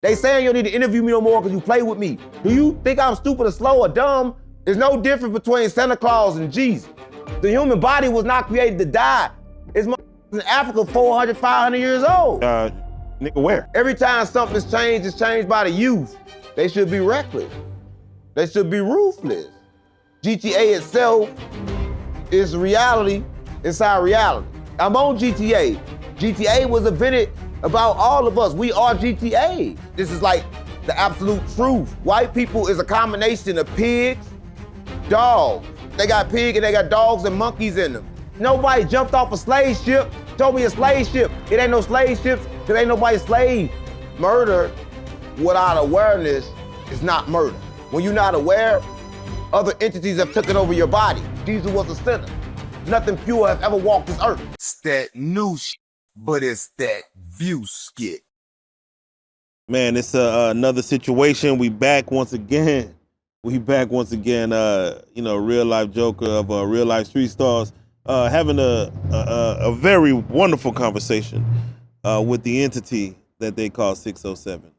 They saying you don't need to interview me no more because you play with me. Do you think I'm stupid or slow or dumb? There's no difference between Santa Claus and Jesus. The human body was not created to die. It's in Africa 400, 500 years old. Nigga, where? Every time something's changed, it's changed by the youth. They should be reckless. They should be ruthless. GTA itself is reality inside reality. I'm on GTA. GTA was invented about all of us. We are GTA. This is like the absolute truth. White people is a combination of pigs, dogs. They got pig and they got dogs and monkeys in them. Nobody jumped off a slave ship, told me a slave ship. It ain't no slave ships, because ain't nobody slave. Murder without awareness is not murder. When you're not aware, other entities have taken over your body. Jesus was a sinner. Nothing pure has ever walked this earth. It's that new shit, but it's that view skit. Man, it's another situation. We back once again. Real life joker of real life street stars, having a very wonderful conversation with the entity that they call 607.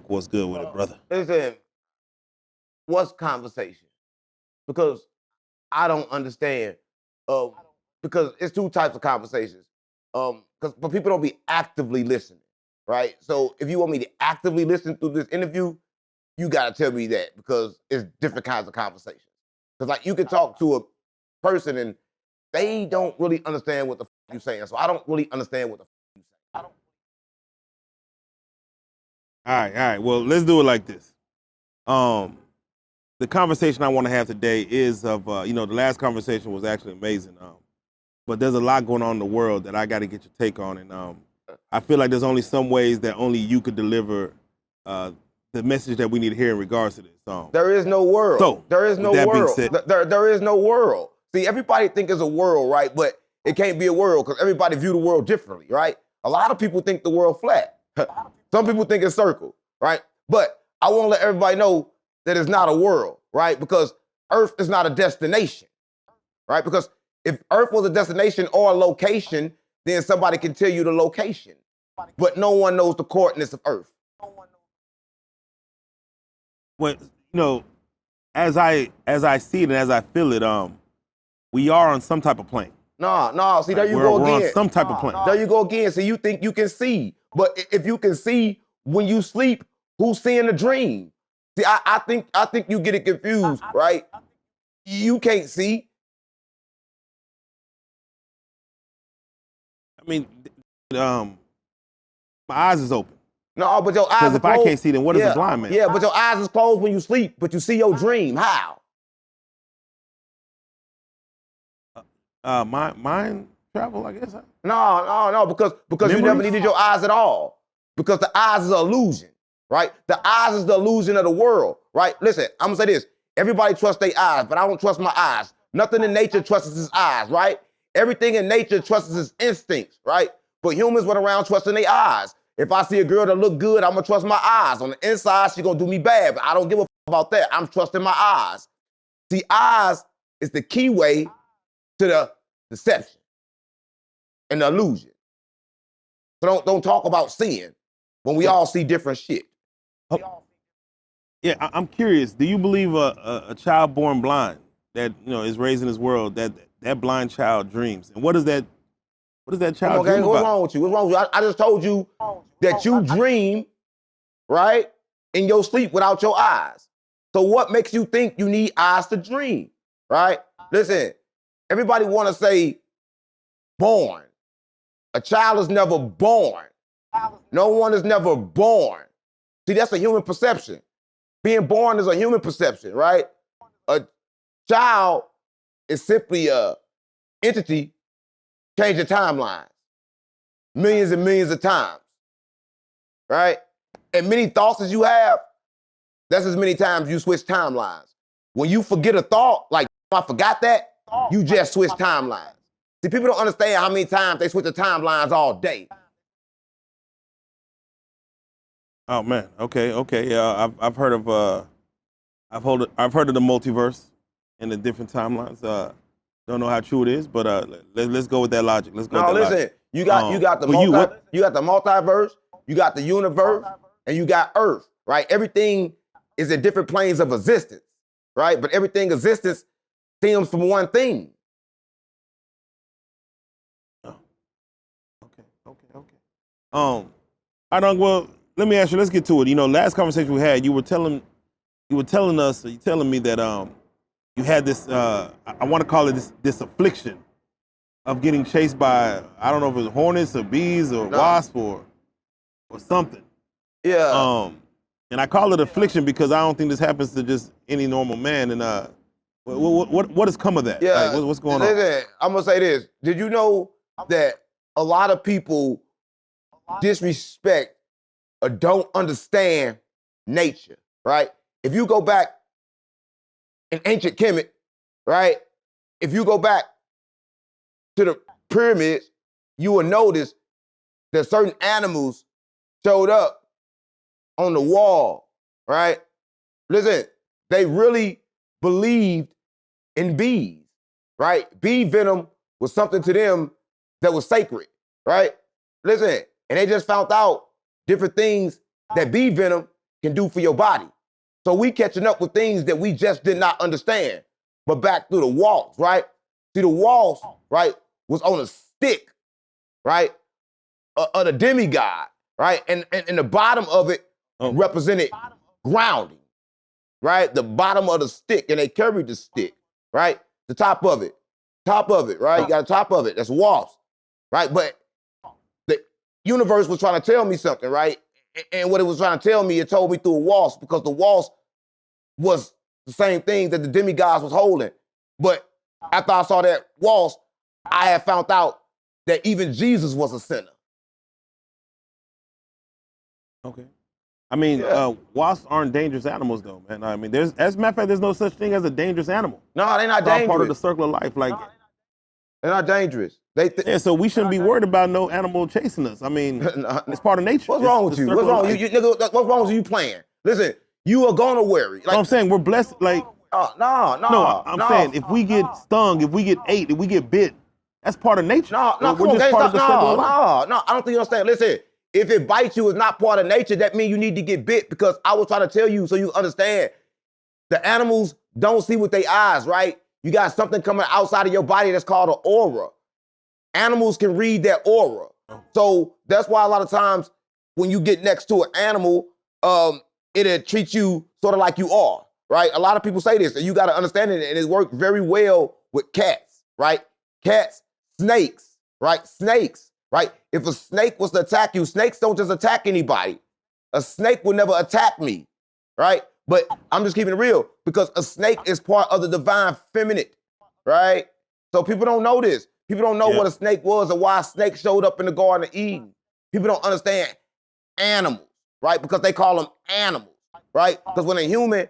What's good with it, brother? Listen, what's conversation? Because I don't understand. Because it's two types of conversations. But people don't be actively listening, right? So if you want me to actively listen through this interview, you gotta tell me that, because it's different kinds of conversations. Because like you can talk to a person and they don't really understand what the you're saying. So I don't really understand what the you're saying. All right. Well, let's do it like this. The conversation I want to have today is of, the last conversation was actually amazing. But there's a lot going on in the world that I got to get your take on. And I feel like there's only some ways that only you could deliver the message that we need to hear in regards to this. There is no world. So, there is no that being world. said- There is no world. See, everybody think it's a world, right? But it can't be a world because everybody view the world differently, right? A lot of people think the world flat. Some people think it's circle, right? But I want to let everybody know that it's not a world, right? Because Earth is not a destination, right? Because if Earth was a destination or a location, then somebody can tell you the location. But no one knows the coordinates of Earth. Well, as I see it and as I feel it, we are on some type of plane. No. See, there you We're go again. on some type of plane. There you go again. So you think you can see. But if you can see when you sleep, who's seeing the dream? See, I think you get it confused, right? You can't see. I mean, my eyes is open. No, but your eyes Because are if I closed. can't see, then what is a blind man? Yeah, but your eyes is closed when you sleep, but you see your dream. How? Mind travel, I guess. No, because you never needed your eyes at all. Because the eyes is an illusion, right? The eyes is the illusion of the world, right? Listen, I'm gonna say this. Everybody trusts their eyes, but I don't trust my eyes. Nothing in nature trusts his eyes, right? Everything in nature trusts his instincts, right? But humans went around trusting their eyes. If I see a girl that look good, I'm gonna trust my eyes. On the inside, she gonna do me bad, but I don't give a about that. I'm trusting my eyes. See, eyes is the key way to the deception and the illusion. So don't talk about seeing when we all see different shit. Yeah, I'm curious. Do you believe a child born blind that is raised in this world that blind child dreams? And what does that child dream What's about? wrong with you? What's wrong with you? I just told you that you dream, right, in your sleep without your eyes. So what makes you think you need eyes to dream, right? Listen, everybody want to say born. A child is never born. No one is never born. See, that's a human perception. Being born is a human perception, right? A child is simply a entity changing timelines millions and millions of times, right? And many thoughts as you have, that's as many times you switch timelines. When you forget a thought, like, I forgot that, you just switch timelines. See, people don't understand how many times they switch the timelines all day. Oh man, okay. I've heard of I've heard of the multiverse and the different timelines. Don't know how true it is, but let's go with that logic. Let's go. No, with that listen. logic. You got the multiverse. You got the universe. and you got earth, right? Everything is in different planes of existence, right? But everything existence stems from one thing. Oh, okay. I don't. Well, let me ask you. Let's get to it. You know, last conversation we had, you were telling me that you had this. I want to call it this affliction of getting chased by, I don't know if it was hornets or bees or wasp or something. Yeah. And I call it affliction because I don't think this happens to just any normal man. And what has come of that? Yeah. Like, what's going on? Listen, I'm gonna say this. Did you know that a lot of people disrespect or don't understand nature, right? If you go back in ancient Kemet, right? If you go back to the pyramids, you will notice that certain animals showed up on the wall, right? Listen, they really believed in bees, right? Bee venom was something to them that was sacred, right? Listen, and they just found out different things that bee venom can do for your body. So we catching up with things that we just did not understand. But back through the walls, right? See, the walls, right, was on a stick, right, of the demigod, right? And the bottom of it represented grounding, right? The bottom of the stick, and they carried the stick, right? The top of it, right? You got the top of it, that's wasp, right? But the universe was trying to tell me something, right? And what it was trying to tell me, it told me through a wasp, because the wasp was the same thing that the demigods was holding. But after I saw that wasp, I had found out that even Jesus was a sinner. Okay. I mean, wasps aren't dangerous animals, though, man. I mean, as a matter of fact, there's no such thing as a dangerous animal. No, they're not They're all dangerous. part of the circle of life. Like, they're not dangerous. Yeah, so we shouldn't be worried about no animal chasing us. I mean, it's part of nature. What's wrong with you? What's wrong? Nigga, what's wrong with you playing? Listen, you are gonna worry. No, I'm saying we're blessed. Like, no. I'm saying if we get stung, if we get ate, if we get bit, that's part of nature. We're just part of the circle of life. No, I don't think you understand. Listen, if it bites you, it's not part of nature. That means you need to get bit, because I was trying to tell you so you understand. The animals don't see with their eyes, right? You got something coming outside of your body that's called an aura. Animals can read that aura. So that's why a lot of times when you get next to an animal, it'll treat you sort of like you are, right? A lot of people say this, and you got to understand it, and it works very well with cats, right? Cats, snakes, right? Snakes, right? If a snake was to attack you, snakes don't just attack anybody. A snake would never attack me, right? But I'm just keeping it real, because a snake is part of the divine feminine, right? So people don't know this. People don't know what a snake was or why a snake showed up in the Garden of Eden. People don't understand animals, right? Because they call them animals, right? Because when a human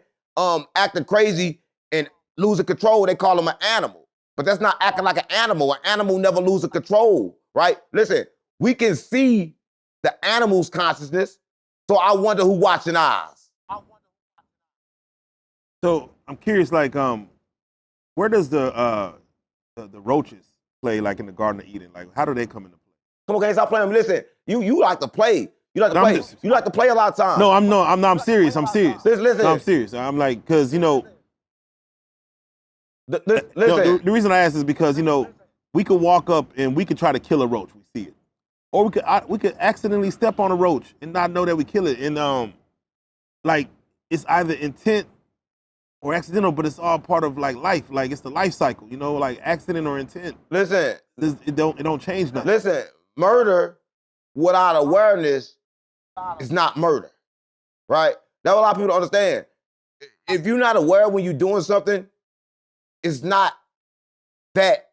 acting crazy and losing control, they call them an animal. But that's not acting like an animal. An animal never loses control, right? Listen, we can see the animal's consciousness, so I wonder who watching ours. So I'm curious, like, where does the roaches play, like in the Garden of Eden? Like, how do they come into play? Come on, guys, stop playing. Listen, you like to play. You like to play. You like to play a lot of times. No, I'm serious. I'm serious. Listen. No, I'm serious. I'm like, because, you know, listen. The reason I ask is because, you know, we could walk up and we could try to kill a roach. We see it. Or we could accidentally step on a roach and not know that we kill it. And, like, it's either intent or accidental, but it's all part of, like, life. Like, it's the life cycle, you know, like accident or intent. Listen. It don't change nothing. Listen, murder without awareness is not murder, right? That's what a lot of people don't understand. If you're not aware when you're doing something, it's not that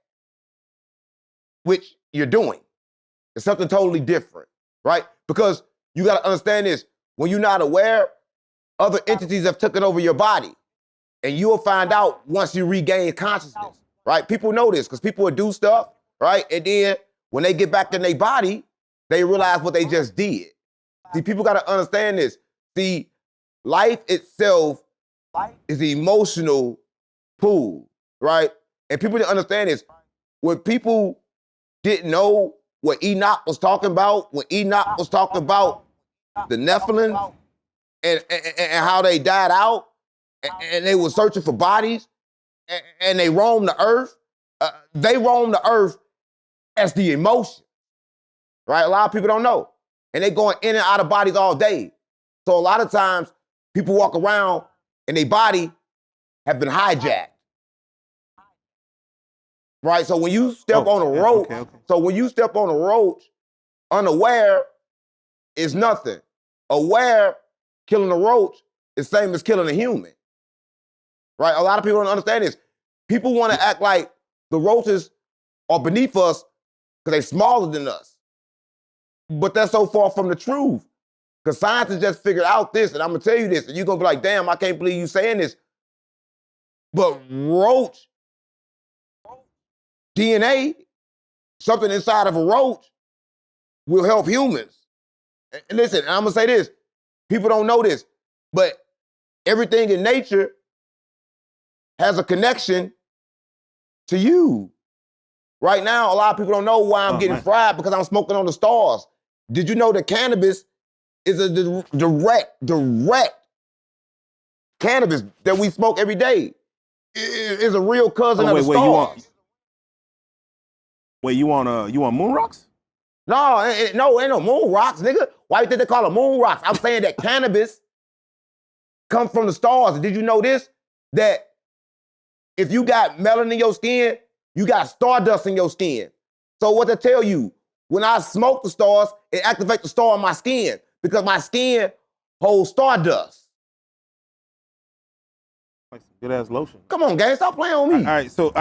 which you're doing. It's something totally different, right? Because you got to understand this. When you're not aware, other entities have taken over your body. And you'll find out once you regain consciousness, right? People know this because people will do stuff, right? And then when they get back in their body, they realize what they just did. See, people got to understand this. See, life itself is an emotional pool, right? And people didn't understand this. When people didn't know what Enoch was talking about, when Enoch was talking about the Nephilim, and how they died out, and they were searching for bodies, and they roamed the earth. They roamed the earth as the emotion, right? A lot of people don't know. And they going in and out of bodies all day. So a lot of times, people walk around and their body have been hijacked. Right? So when you step on a roach, so when you step on a roach, unaware is nothing. Aware, killing a roach is the same as killing a human. Right? A lot of people don't understand this. People want to act like the roaches are beneath us because they're smaller than us. But that's so far from the truth. Because scientists just figured out this, and I'm going to tell you this, and you're going to be like, damn, I can't believe you saying this. But roach DNA, something inside of a roach, will help humans. And listen, I'm going to say this. People don't know this, but everything in nature has a connection to you. Right now, a lot of people don't know why I'm getting fried because I'm smoking on the stars. Did you know that cannabis is a direct cannabis that we smoke every day? Is a real cousin of the stars. You want moon rocks? No, ain't no moon rocks, nigga. Why you think they call them moon rocks? I'm saying that cannabis comes from the stars. Did you know this? That if you got melanin in your skin, you got stardust in your skin. So what they tell you, when I smoke the stars, it activates the star on my skin because my skin holds stardust. Like some good ass lotion. Come on, gang, stop playing on me. All right, so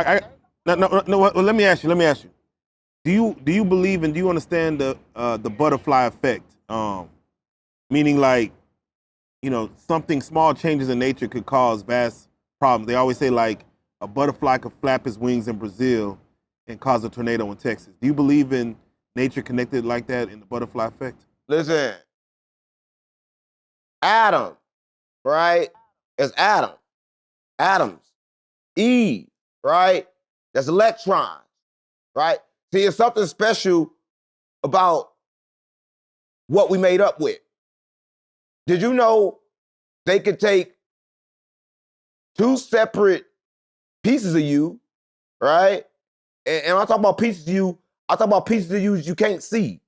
no. Let me ask you. Do you believe and do you understand the butterfly effect? Meaning like, something small changes in nature could cause vast problems. They always say like a butterfly could flap its wings in Brazil and cause a tornado in Texas. Do you believe in nature connected like that in the butterfly effect? Listen, Adam, right? It's Adam. Atoms. Eve, right? That's electrons, right? See, it's something special about what we made up with. Did you know they could take two separate pieces of you, right? And when I talk about pieces of you, I talk about pieces of you can't see,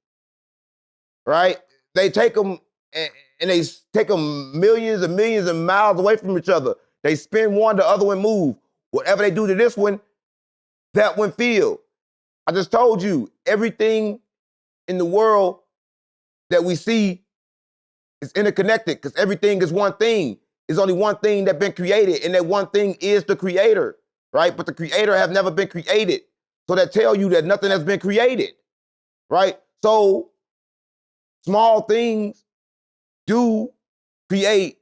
right? They take them and they take them millions and millions of miles away from each other. They spin one, the other one move. Whatever they do to this one, that one feel. I just told you, everything in the world that we see is interconnected because everything is one thing. There's only one thing that's been created, and that one thing is the creator, right? But the creator has never been created. So that tell you that nothing has been created, right? So small things do create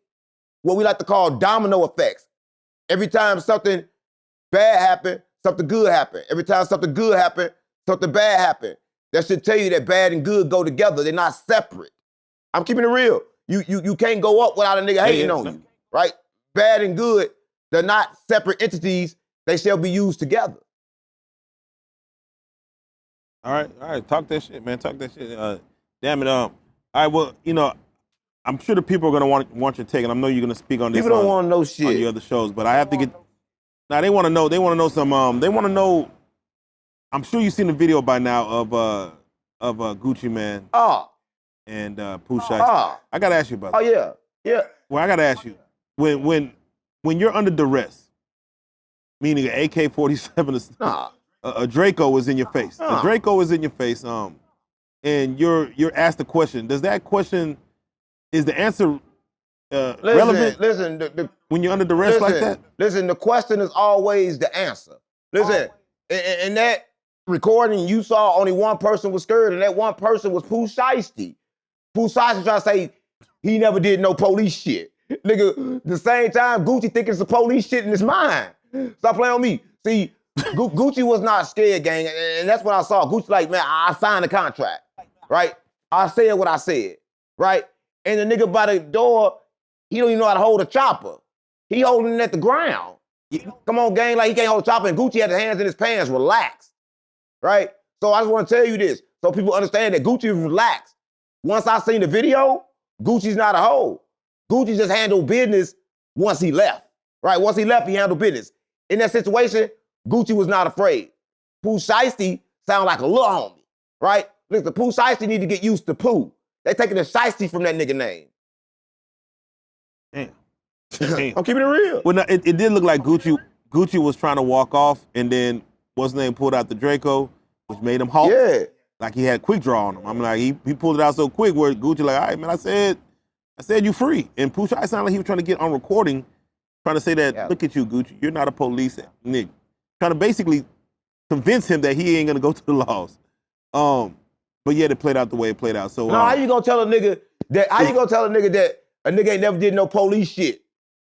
what we like to call domino effects. Every time something bad happens, something good happens. Every time something good happens, something bad happens. That should tell you that bad and good go together. They're not separate. I'm keeping it real. You can't go up without a nigga hating on you, right? Bad and good, they're not separate entities. They shall be used together. All right. Talk that shit, man. Talk that shit. Damn it. All right. Well, I'm sure the people are gonna want your take, and I know you're gonna speak on this. People don't want to know shit on your other shows, but I have to get. Now they want to know. They want to know some. They want to know. I'm sure you've seen the video by now of Gucci Man. And Pooh Shiesty. I gotta ask you about that. Oh yeah. Well, I gotta ask you when you're under duress, meaning an AK-47, a Draco is in your face. A Draco is in your face. And you're asked a question. Does that question is the answer relevant? Listen, when you're under duress like that. Listen, the question is always the answer. Listen, in that recording you saw only one person was scared, and that one person was Pooh Shiesty. Pooh Shiesty trying to say he never did no police shit. Nigga, the same time Gucci thinking it's a police shit in his mind. Stop playing on me. See, Gucci was not scared, gang, and that's what I saw. Gucci like, man, I signed the contract, right? I said what I said, right? And the nigga by the door, he don't even know how to hold a chopper. He holding it at the ground. Come on, gang, like he can't hold a chopper, and Gucci had his hands in his pants, relaxed, right? So I just want to tell you this, so people understand that Gucci was relaxed. Once I seen the video, Gucci's not a hoe. Gucci just handled business once he left, right? Once he left, he handled business. In that situation, Gucci was not afraid. Pooh Shiesty sound like a little homie, right? Listen, Pooh Shiesty need to get used to Pooh. They taking the Shiesty from that nigga name. Damn. I'm keeping it real. Well, no, it did look like Gucci was trying to walk off, and then what's his name pulled out the Draco, which made him halt. Yeah. Like he had quick draw on him. I'm like, he pulled it out so quick where Gucci like, all right, man, I said you free. And Pooh Shiesty sounded like he was trying to get on recording, trying to say that, look at you, Gucci, you're not a police nigga. Trying to basically convince him that he ain't gonna go to the laws. But yet it played out the way it played out. So how you gonna tell a nigga that a nigga ain't never did no police shit?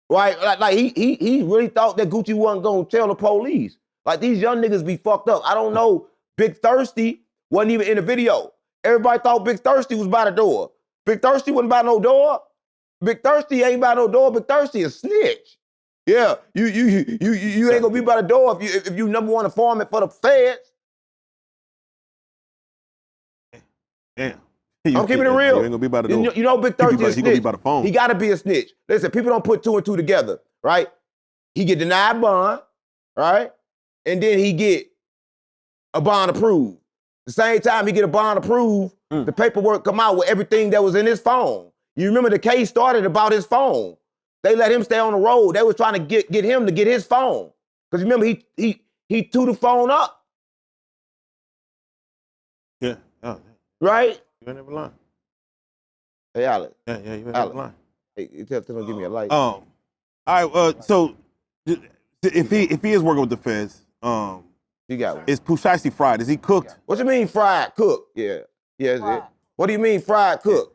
Right? Like he really thought that Gucci wasn't gonna tell the police. Like these young niggas be fucked up. I don't know. Big Thirsty wasn't even in the video. Everybody thought Big Thirsty was by the door. Big Thirsty wasn't by no door. Big Thirsty ain't by no door. Big Thirsty is snitch. Yeah, you ain't gonna be by the door if you number one informant for the feds. Damn. I'm keeping it real. You ain't gonna be by the door. You know Big Thirsty is He gonna be snitch. by the phone. He gotta be a snitch. Listen, people don't put two and two together, right? He get denied bond, right? And then he get a bond approved. The same time he get a bond approved, the paperwork come out with everything that was in his phone. You remember the case started about his phone. They let him stay on the road. They was trying to get him to get his phone. Because remember, he threw the phone up. Yeah. Oh, right? You ain't never lying. Hey, Alex. Yeah, you ain't never lying. Hey, tell him to give me a light. All right, so if he is working with the feds, you got one. Is Pooh Shiesty fried? Is he cooked? What you mean fried? Cook? Yeah. Yeah. What do you mean fried? Cook?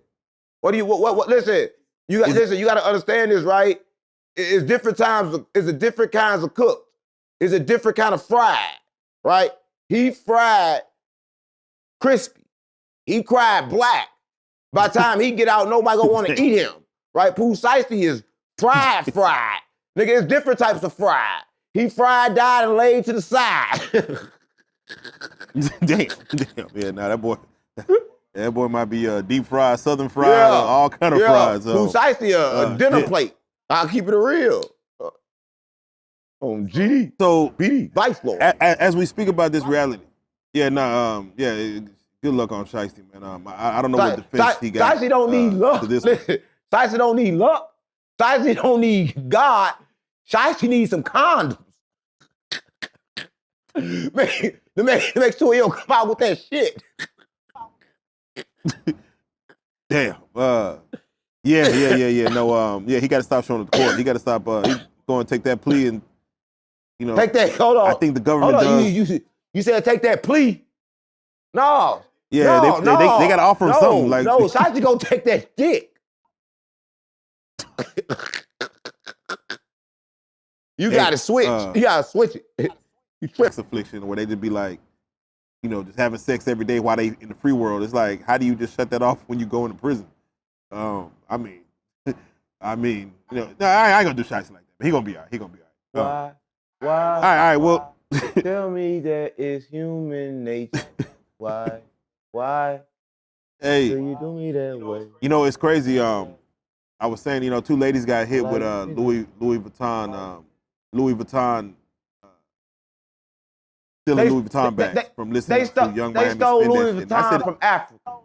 What do you what listen, you got to understand this, right? It's different times, it's a different kinds of cooked. It's a different kind of fried, right? He fried crispy. He fried black. By the time he get out, nobody gonna want to eat him, right? Pooh Shiesty is fried. Nigga, it's different types of fried. He fried, died, and laid to the side. Damn. Yeah, nah, that boy might be deep fried, southern fried, all kind of fries. Pooh Shiesty a dinner plate. I'll keep it real. On GD. So, BD, Vice Lord. As we speak about this reality, good luck on Shiesty, man. I don't know what defense he got. Shiesty don't need luck. Shiesty don't need luck. Shiesty don't need God. Shiesty needs some condoms. To make sure he don't come out with that shit. Damn. Yeah. No. He got to stop showing up the court. He got to stop. He's going to take that plea and take that. Hold on. I think the government does. You said take that plea. No. Yeah. They got to offer him something. Like Shiesty gonna take that dick. You gotta switch. You gotta switch it. Sex affliction, where they just be like, just having sex every day while they in the free world. It's like, how do you just shut that off when you go into prison? I mean, no, I ain't gonna do Shiesty like that. But he gonna be all right. Why? All right. Well, tell me that it's human nature. Why? Hey, do you do me that way? It's crazy. I was saying, two ladies got hit with Louis Vuitton. Stealing Louis Vuitton bags from listening to Young Miami. They stole Louis Vuitton from Africa.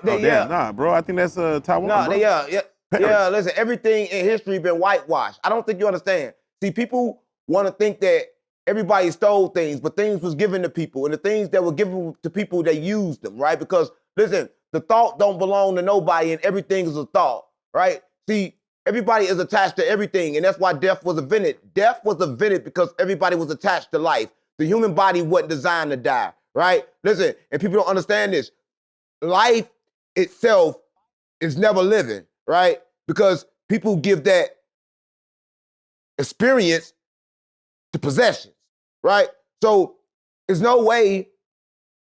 Nah, bro. I think that's Taiwan. Yeah. Listen, everything in history been whitewashed. I don't think you understand. See, people want to think that everybody stole things, but things was given to people, and the things that were given to people, they used them, right? Because listen, the thought don't belong to nobody, and everything is a thought, right? See, everybody is attached to everything, and that's why death was invented. Death was invented because everybody was attached to life. The human body wasn't designed to die, right? Listen, and people don't understand this. Life itself is never living, right? Because people give that experience to possessions, right? So there's no way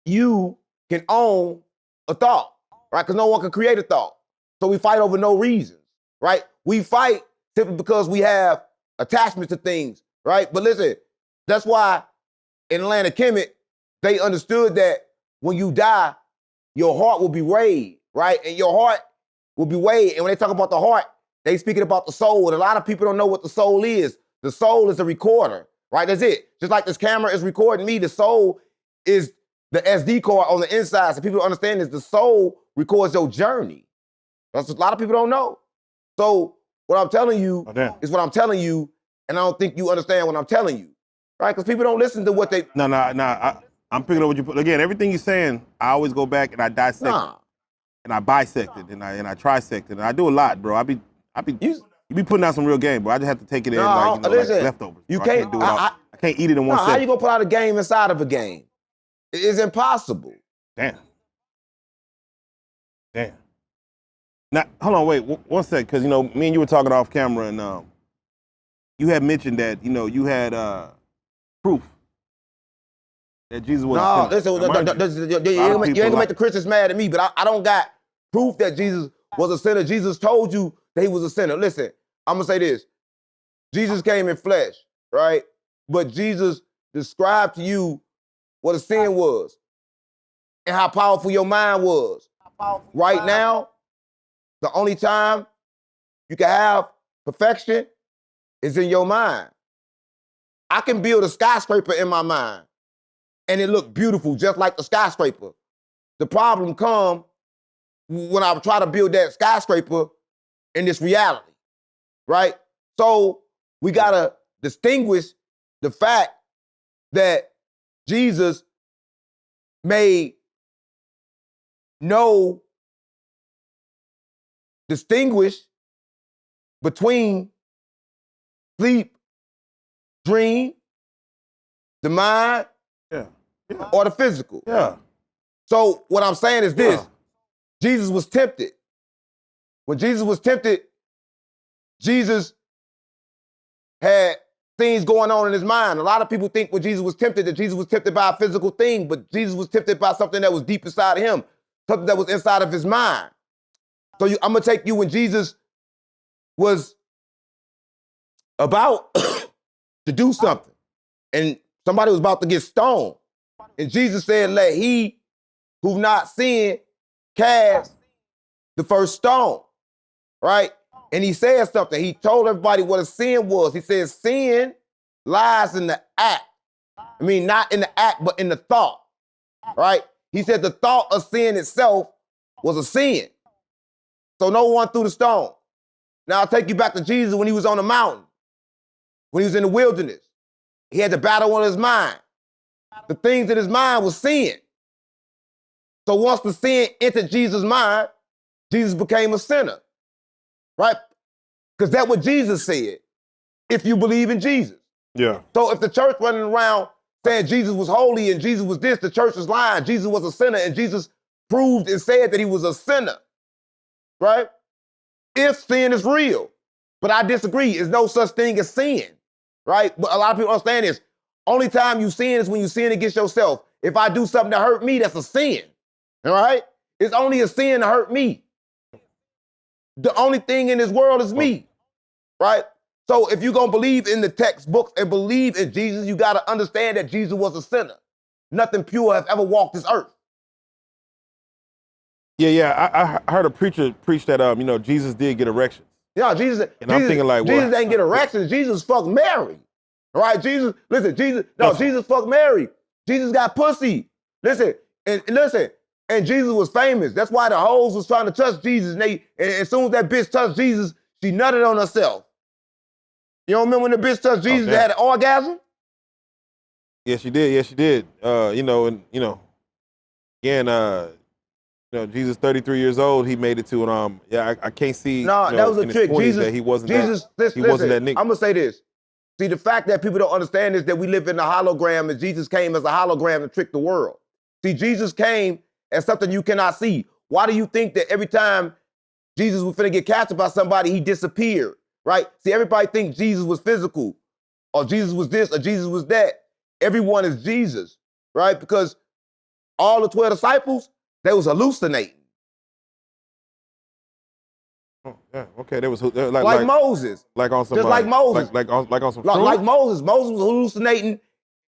you can own a thought, right? Because no one can create a thought. So we fight over no reasons, right? We fight simply because we have attachment to things, right? But listen, that's why in Atlanta Kemet, they understood that when you die, your heart will be raised, right? And your heart will be weighed. And when they talk about the heart, they speaking about the soul. And a lot of people don't know what the soul is. The soul is a recorder, right? That's it. Just like this camera is recording me, the soul is the SD card on the inside. So people don't understand is the soul records your journey. That's what a lot of people don't know. So what I'm telling you is what I'm telling you, and I don't think you understand what I'm telling you, right? Because people don't listen to what they... No, I'm picking up what you put. Again, everything you're saying, I always go back and I dissect it. And I bisect it, and I trisect it. And I do a lot, bro. You be putting out some real game, bro. I just have to take it in like leftovers. You can't do it I can't eat it in one second. How you gonna put out a game inside of a game? It's impossible. Damn. Now, hold on, wait, one sec, because, me and you were talking off camera, and you had mentioned that, you had proof that Jesus was a sinner. You ain't gonna make the Christians mad at me, but I don't got proof that Jesus was a sinner. Jesus told you that he was a sinner. Listen, I'm gonna say this. Jesus came in flesh, right? But Jesus described to you what a sin was and how powerful your mind was. Right now, the only time you can have perfection is in your mind. I can build a skyscraper in my mind and it look beautiful, just like the skyscraper. The problem comes when I try to build that skyscraper in this reality, right? So we gotta distinguish the fact that Jesus made no distinguish between sleep, dream, the mind, or the physical. So what I'm saying is this. Jesus was tempted. When Jesus was tempted, Jesus had things going on in his mind. A lot of people think when Jesus was tempted that Jesus was tempted by a physical thing, but Jesus was tempted by something that was deep inside of him, something that was inside of his mind. So I'm gonna take you when Jesus was about to do something and somebody was about to get stoned. And Jesus said, let he who not sinned cast the first stone, right? And he said something. He told everybody what a sin was. He said, sin lies in the act. I mean, not in the act, but in the thought, right? He said the thought of sin itself was a sin. So no one threw the stone. Now I'll take you back to Jesus when he was on the mountain, when he was in the wilderness. He had the battle on his mind. The things in his mind was sin. So once the sin entered Jesus' mind, Jesus became a sinner, right? Because that's what Jesus said, if you believe in Jesus. Yeah. So if the church running around saying Jesus was holy and Jesus was this, the church is lying. Jesus was a sinner and Jesus proved and said that he was a sinner, right? If sin is real. But I disagree. There's no such thing as sin, right? But a lot of people understand this. Only time you sin is when you sin against yourself. If I do something to hurt me, that's a sin, all right? It's only a sin to hurt me. The only thing in this world is me, right? So if you're going to believe in the textbooks and believe in Jesus, you got to understand that Jesus was a sinner. Nothing pure has ever walked this earth. Yeah. I heard a preacher preach that, Jesus did get erections. Yeah, Jesus. And I'm thinking like, Jesus ain't get erections. Jesus fucked Mary. All right, Jesus fucked Mary. Jesus got pussy. Listen. And Jesus was famous. That's why the hoes was trying to touch Jesus. And as soon as that bitch touched Jesus, she nutted on herself. You don't remember when the bitch touched Jesus and had an orgasm? Yes, she did. Jesus, 33 years old, he made it to an I can't see. No, that was a trick. Jesus, that he wasn't Jesus, that nigga. I'm gonna say this. See, the fact that people don't understand is that we live in a hologram, and Jesus came as a hologram to trick the world. See, Jesus came as something you cannot see. Why do you think that every time Jesus was finna get captured by somebody, he disappeared, right? See, everybody thinks Jesus was physical, or Jesus was this, or Jesus was that. Everyone is Jesus, right? Because all the 12 disciples, they was hallucinating. Oh, yeah, okay, they was like Moses. Like on some, just like Moses. Like on some like Moses. Moses was hallucinating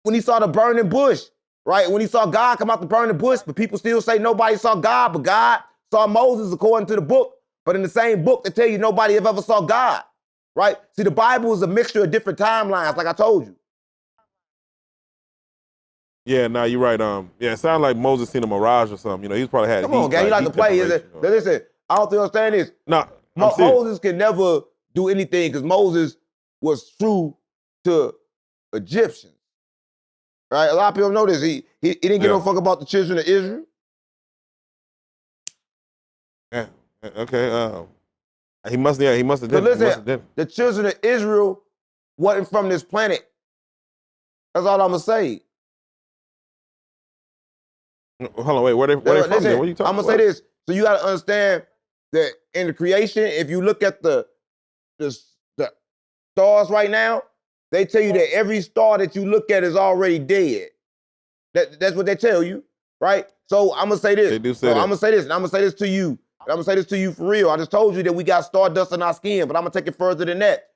when he saw the burning bush, right? When he saw God come out the burning bush, but people still say nobody saw God, but God saw Moses according to the book, but in the same book they tell you nobody ever saw God, right? See, the Bible is a mixture of different timelines, like I told you. Yeah, no, you're right. Yeah, it sounded like Moses seen a mirage or something. You know, he's probably had. Come on, gang, you like to play. Listen, I don't think you understand this. No, Moses can never do anything because Moses was true to Egyptians, right? A lot of people know this. He didn't give no fuck about the children of Israel. Yeah. Okay. He must have done. Listen, the children of Israel wasn't from this planet. That's all I'm gonna say. Hold on, wait. Where they from? Then? What are you talking I'm gonna say this. So you gotta understand that in the creation, if you look at the stars right now, they tell you that every star that you look at is already dead. That's what they tell you, right? So I'm gonna say this. They do say that. I'm gonna say this, and I'm gonna say this to you. I'm gonna say this to you for real. I just told you that we got stardust in our skin, but I'm gonna take it further than that.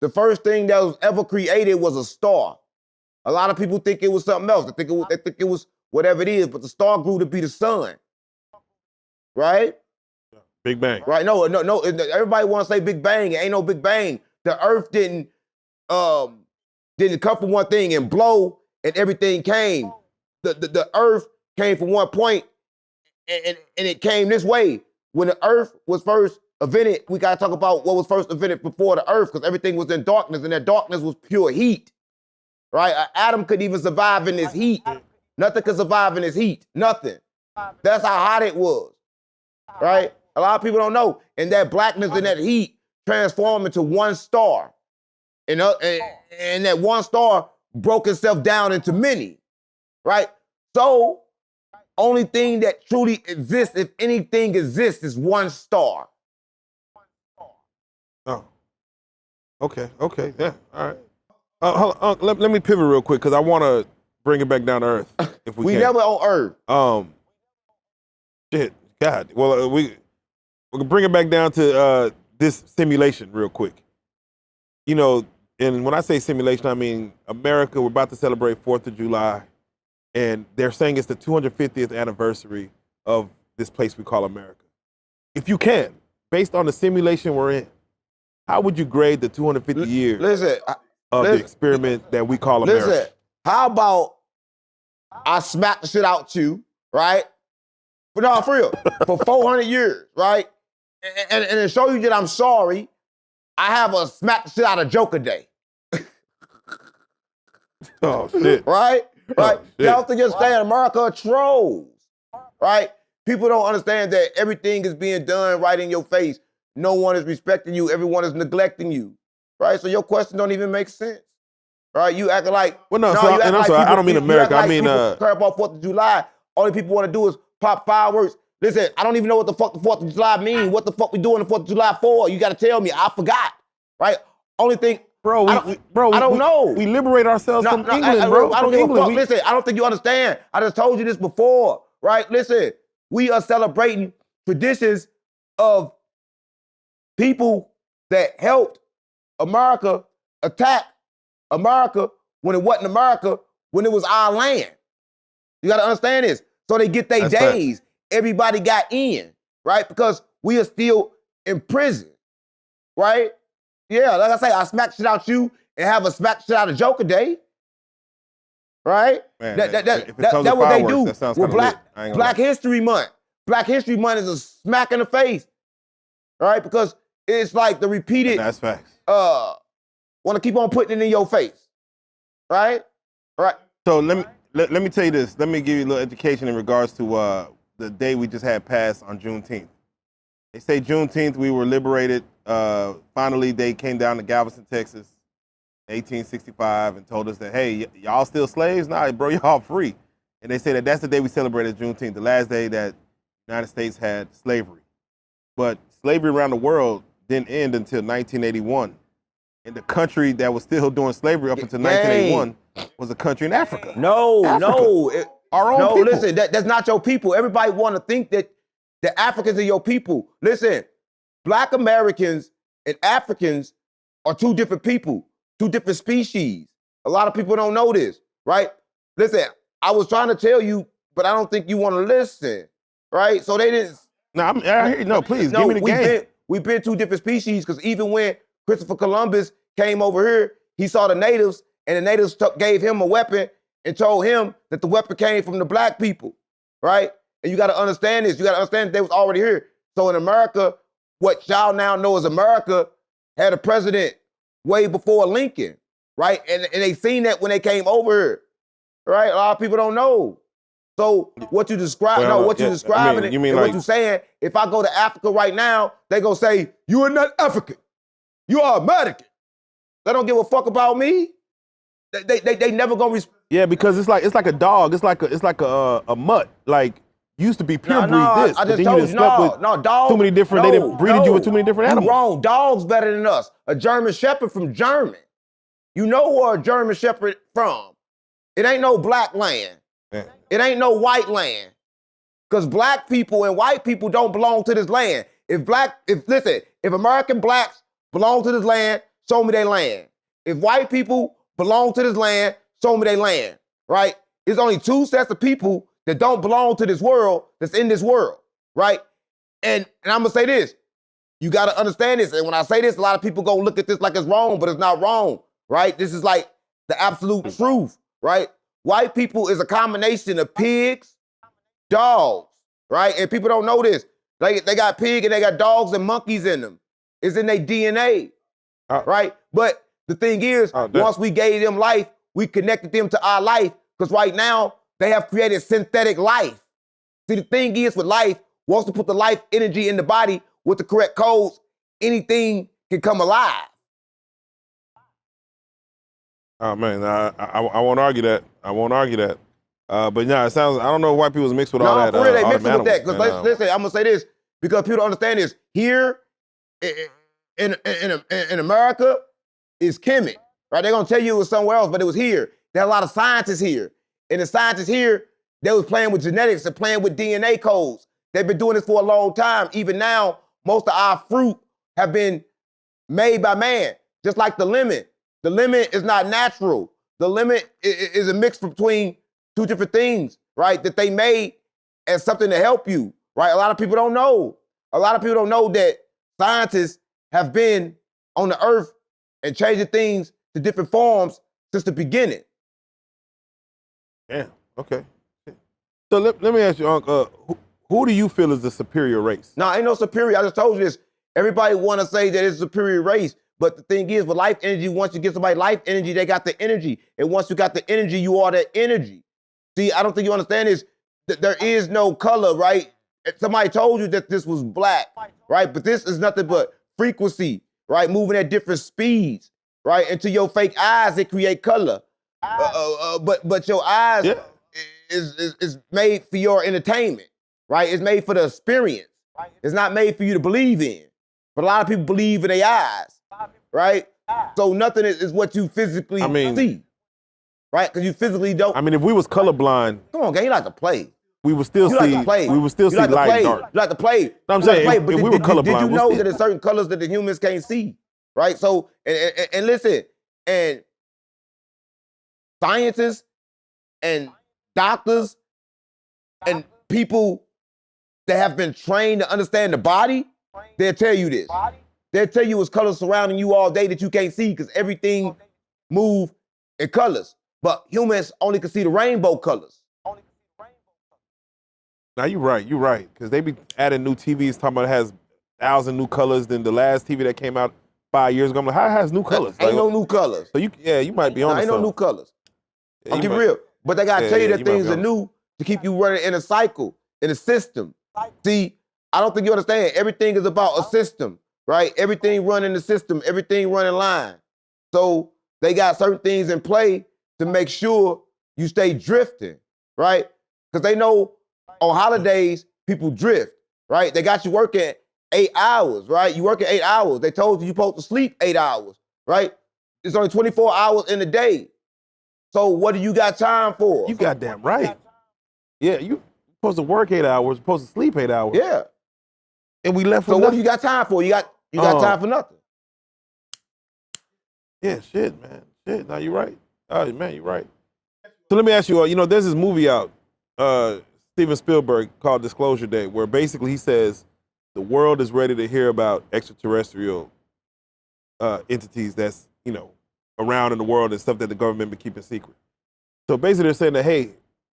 The first thing that was ever created was a star. A lot of people think it was something else. They think it was whatever it is, but the star grew to be the sun. Right? Big Bang. Right? No. Everybody want to say Big Bang. It ain't no Big Bang. The earth didn't come from one thing and blow and everything came. The earth came from one point and it came this way. When the earth was first invented, we got to talk about what was first invented before the earth, because everything was in darkness, and that darkness was pure heat. Right? Adam couldn't even survive in this heat. Nothing could survive in this heat. Nothing. That's how hot it was. Right? A lot of people don't know. And that blackness and that heat transformed into one star. And that one star broke itself down into many. Right? So, only thing that truly exists, if anything exists, is one star. Oh. Okay. Yeah. All right. Hold on, let me pivot real quick because I want to bring it back down to earth. If we can. Never on earth. Shit. God. Well, we can bring it back down to this simulation real quick. You know, and when I say simulation, I mean America. We're about to celebrate 4th of July, and they're saying it's the 250th anniversary of this place we call America. If you can, based on the simulation we're in, how would you grade the 250 years? Of the experiment that we call America? Listen, how about I smack the shit out you, right? But no, for real, for 400 years, right? And to show you that I'm sorry, I have a smack the shit out of Joker day. Oh, shit. Right? Oh, you have to just stay in America trolls, right? People don't understand that everything is being done right in your face. No one is respecting you. Everyone is neglecting you. Right, so your question don't even make sense. Right, you acting like I don't mean America. I mean care about 4th of July. Only people want to do is pop fireworks. Listen, I don't even know what the fuck the 4th of July means. What the fuck we doing the 4th of July for? You got to tell me. I forgot. Right? Only thing, I don't know. We liberate ourselves from England, bro. I don't give a fuck. Listen, I don't think you understand. I just told you this before. Right? Listen, we are celebrating traditions of people that helped America attack America when it wasn't America, when it was our land. You got to understand this. So they get their days. Right. Everybody got in, right? Because we are still in prison, right? Yeah, like I say, I smack shit out you and have a smack shit out of Joker day, right? Man, that's what they do with Black History Month. Black History Month is a smack in the face, right? Because it's like the repeated. That's facts. Want to keep on putting it in your face, right? Right. So let me tell you this. Let me give you a little education in regards to the day we just had passed on Juneteenth. They say Juneteenth we were liberated. Finally, they came down to Galveston, Texas, 1865, and told us that, hey, y'all still slaves? Nah, bro, y'all free. And they say that that's the day we celebrated Juneteenth, the last day that the United States had slavery. But slavery around the world didn't end until 1981. And the country that was still doing slavery up until 1981 was a country in Africa. No. Our own people. Listen, that's not your people. Everybody want to think that the Africans are your people. Listen, Black Americans and Africans are two different people, two different species. A lot of people don't know this, right? Listen, I was trying to tell you, but I don't think you want to listen, right? So they didn't No, I hear you. No, please, No, give me the game. we've been two different species because even when Christopher Columbus came over here, he saw the natives, and the natives gave him a weapon and told him that the weapon came from the black people, right? And you got to understand this. You got to understand that they was already here. So in America, what y'all now know as America had a president way before Lincoln, right? And they seen that when they came over here, right? A lot of people don't know. So what you describe, you describing you mean and like, what you saying, if I go to Africa right now, they gonna say, you are not African. You are American. They don't give a fuck about me. They never gonna yeah, because it's like a dog. It's like a mutt. Like used to be pure breed this. I but just then told you you, slept with dogs. too many different. They didn't breeded you with too many different animals. You wrong. Dogs better than us. A German Shepherd from German. You know where a German Shepherd from? It ain't no black land. Yeah. It ain't no white land. Because black people and white people don't belong to this land. If American blacks belong to this land, show me their land. If white people belong to this land, show me their land, right? There's only two sets of people that don't belong to this world that's in this world, right? And I'm gonna say this, you gotta understand this. And when I say this, a lot of people gonna look at this like it's wrong, but it's not wrong, right? This is like the absolute truth, right? White people is a combination of pigs, dogs, right? And people don't know this. They got pig and they got dogs and monkeys in them. It's in their DNA, right? But the thing is, once we gave them life, we connected them to our life, because right now, they have created synthetic life. See, the thing is with life, once you put the life energy in the body with the correct codes, anything can come alive. Oh man, I won't argue that. I won't argue that. But yeah, it sounds. I don't know if white people's mixed with all that. No, for real, they mixed with that. Because listen, I'm gonna say this because people don't understand this. Here in America is Kemet, right? They're gonna tell you it was somewhere else, but it was here. There are a lot of scientists here, and the scientists here, they was playing with genetics and playing with DNA codes. They've been doing this for a long time. Even now, most of our fruit have been made by man, just like the lemon. The lemon is not natural. The lemon is a mix between two different things, right? That they made as something to help you, right? A lot of people don't know. A lot of people don't know that scientists have been on the earth and changing things to different forms since the beginning. Yeah, okay. So let me ask you, Uncle, who do you feel is the superior race? No, ain't no superior. I just told you this. Everybody want to say that it's a superior race. But the thing is, with life energy, once you give somebody life energy, they got the energy. And once you got the energy, you are that energy. See, I don't think you understand this. There is no color, right? Somebody told you that this was black, right? But this is nothing but frequency, right? Moving at different speeds, right? Into your fake eyes, they create color. But your eyes is made for your entertainment, right? It's made for the experience. It's not made for you to believe in. But a lot of people believe in their eyes, right? So nothing is what you physically see, right? Because you physically don't. I mean, if we was colorblind, come on, gang, you like to play. We would still see. We would still see light and dark. You like to play. No, I'm saying if we were colorblind, did you know that there's certain colors that the humans can't see, right? So and listen, and scientists and doctors and people that have been trained to understand the body, they'll tell you this. They'll tell you it's colors surrounding you all day that you can't see because everything moves in colors. But humans only can see the rainbow colors. Now you're right. Because they be adding new TVs talking about it has 1,000 new colors than the last TV that came out 5 years ago. I'm like, how it has new colors? Ain't no new colors. So you might be on ain't no new colors. I'll keep it real. But they gotta tell you that things are new to keep you running in a cycle, in a system. See, I don't think you understand. Everything is about a system, right? Everything run in the system, everything run in line. So they got certain things in play to make sure you stay drifting, right? Because they know on holidays, people drift, right? They got you working 8 hours, right? You working 8 hours. They told you you're supposed to sleep 8 hours, right? It's only 24 hours in a day. So what do you got time for? You goddamn right. Yeah, you supposed to work 8 hours, supposed to sleep 8 hours. Yeah. And we left for So nothing. what do you got time for? You got time for nothing. Yeah, shit, man. Shit, no, you're right. Oh, man, you're right. So let me ask you, there's this movie out, Steven Spielberg called Disclosure Day, where basically he says the world is ready to hear about extraterrestrial entities that's, around in the world and stuff that the government been keeping secret. So basically they're saying that, hey,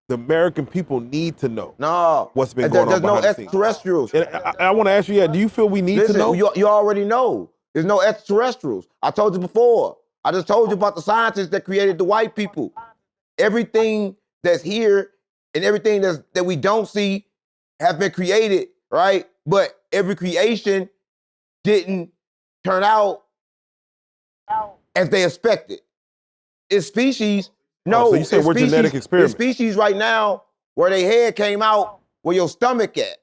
the American people need to know what's been going on There's no behind the scenes. extraterrestrials. And I want to ask you, do you feel we need to know? You already know. There's no extraterrestrials. I told you before. I just told you about the scientists that created the white people. Everything that's here and everything that we don't see have been created, right? But every creation didn't turn out as they expected. It's species. So you said we're genetic experiments. It's species right now where their head came out where your stomach at,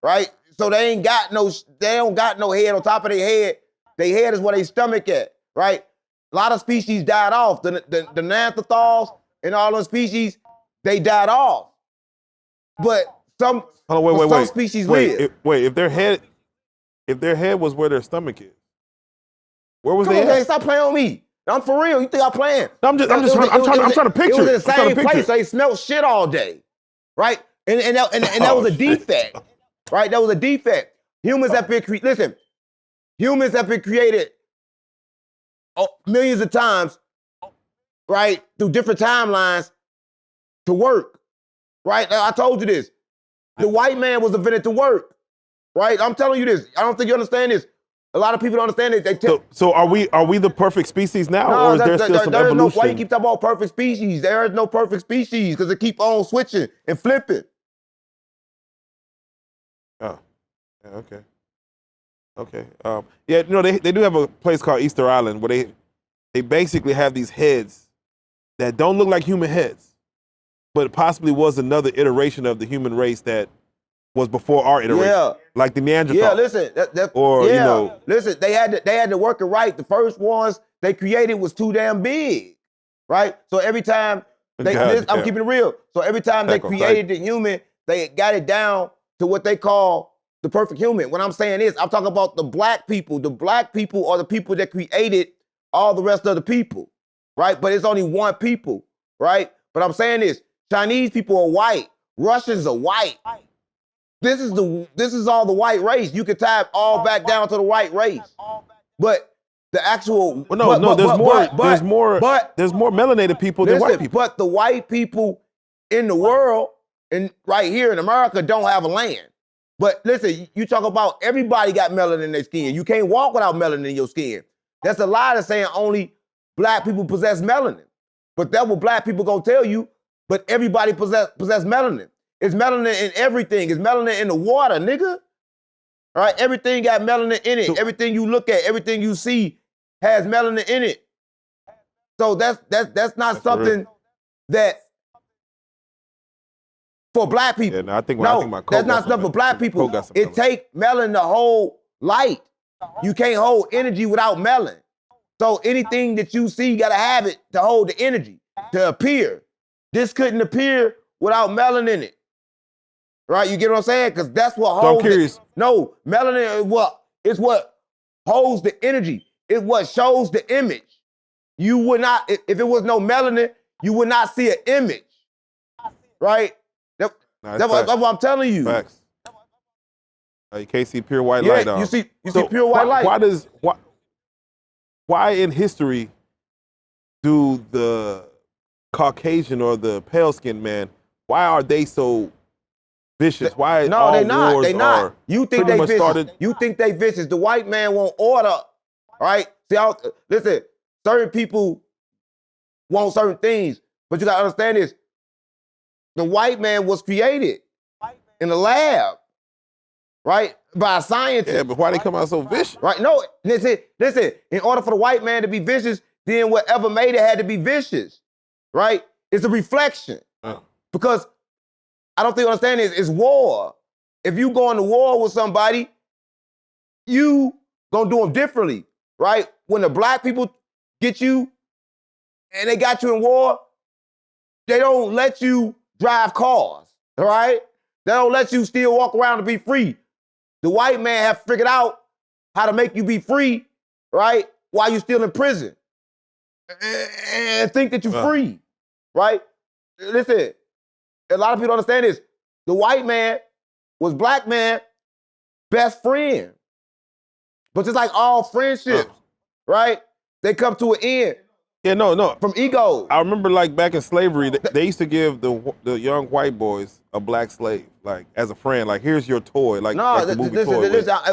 right? So they don't got no head on top of their head. Their head is where their stomach at, right? A lot of species died off. The Neanderthals and all those species, they died off. But some species live. If their head was where their stomach is, where was Come they on, at? man, stop playing on me. I'm for real. You think I'm playing? No, I'm trying to picture it. It was in it. the same place. They smelled shit all day, right? And that was a defect, right? That was a defect. Humans have been created millions of times, right, through different timelines to work, right? I told you this. The white man was invented to work, right? I'm telling you this. I don't think you understand this. A lot of people don't understand it. So are we the perfect species now, or is there still some evolution? Why you keep talking about perfect species? There is no perfect species because it keep on switching and flipping. Oh, yeah, okay. They do have a place called Easter Island where they basically have these heads that don't look like human heads, but possibly was another iteration of the human race that was before our iteration, like the Neanderthal. Yeah, listen, listen. They had to work it right. The first ones they created was too damn big, right? So every time I'm keeping it real. So every time they created the human, they got it down to what they call the perfect human. When I'm saying this, I'm talking about the black people. The black people are the people that created all the rest of the people, right? But it's only one people, right? But I'm saying this: Chinese people are white, Russians are white. This is all the white race. You can tie it all back down to the white race. But the actual there's more melanated people than white people. But the white people in the world and right here in America don't have a land. But listen, you talk about everybody got melanin in their skin. You can't walk without melanin in your skin. That's a lie to saying only black people possess melanin. But that's what black people gonna tell you. But everybody possess melanin. It's melanin in everything. It's melanin in the water, nigga. All right, everything got melanin in it. Everything you look at, everything you see has melanin in it. So that's not something that for black people. Yeah, no, I think that's not something for black people. It take melanin to hold light. You can't hold energy without melanin. So anything that you see, you gotta have it to hold the energy, to appear. This couldn't appear without melanin in it. Right, you get what I'm saying? Because that's what holds. So I'm curious. No, melanin is what holds the energy. It's what shows the image. You would not, if it was no melanin, you would not see an image. Right? That's what I'm telling you. Facts. You can't see pure white light. You see pure white light. Why in history do the Caucasian or the pale-skinned man, why are they so vicious? Why? No, they're not. They're not. You think they vicious? You think they vicious? The white man won't order. All right. See, listen. Certain people want certain things, but you gotta understand this. The white man was created in the lab, right, by a scientist. Yeah, but why they come out so vicious? Right? No, listen. In order for the white man to be vicious, then whatever made it had to be vicious, right? It's a reflection. Because I don't think you understand this. It's war. If you go into war with somebody, you gonna do them differently, right? When the black people get you and they got you in war, they don't let you drive cars, all right? They don't let you still walk around to be free. The white man have figured out how to make you be free, right? While you're still in prison. And think that you're free, right? Listen, a lot of people don't understand this. the white man was black man best friend. But just like all friendships, right? They come to an end. Yeah, no. From ego. I remember like back in slavery, they used to give the young white boys a black slave, like as a friend. Like, here's your toy, like the movie toy.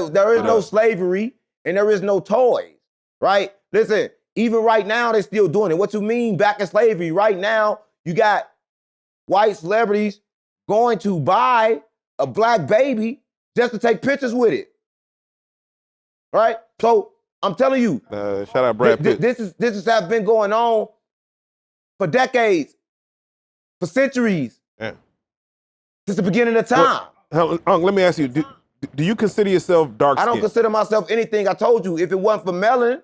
There is no slavery and there is no toys, right? Listen, even right now they're still doing it. What you mean back in slavery? Right now you got white celebrities going to buy a black baby just to take pictures with it, right? So I'm telling you, shout out Brad Pitt. This has been going on for decades, for centuries, since the beginning of time. Let me ask you, do you consider yourself dark skinned? I don't consider myself anything. I told you, if it wasn't for melanin,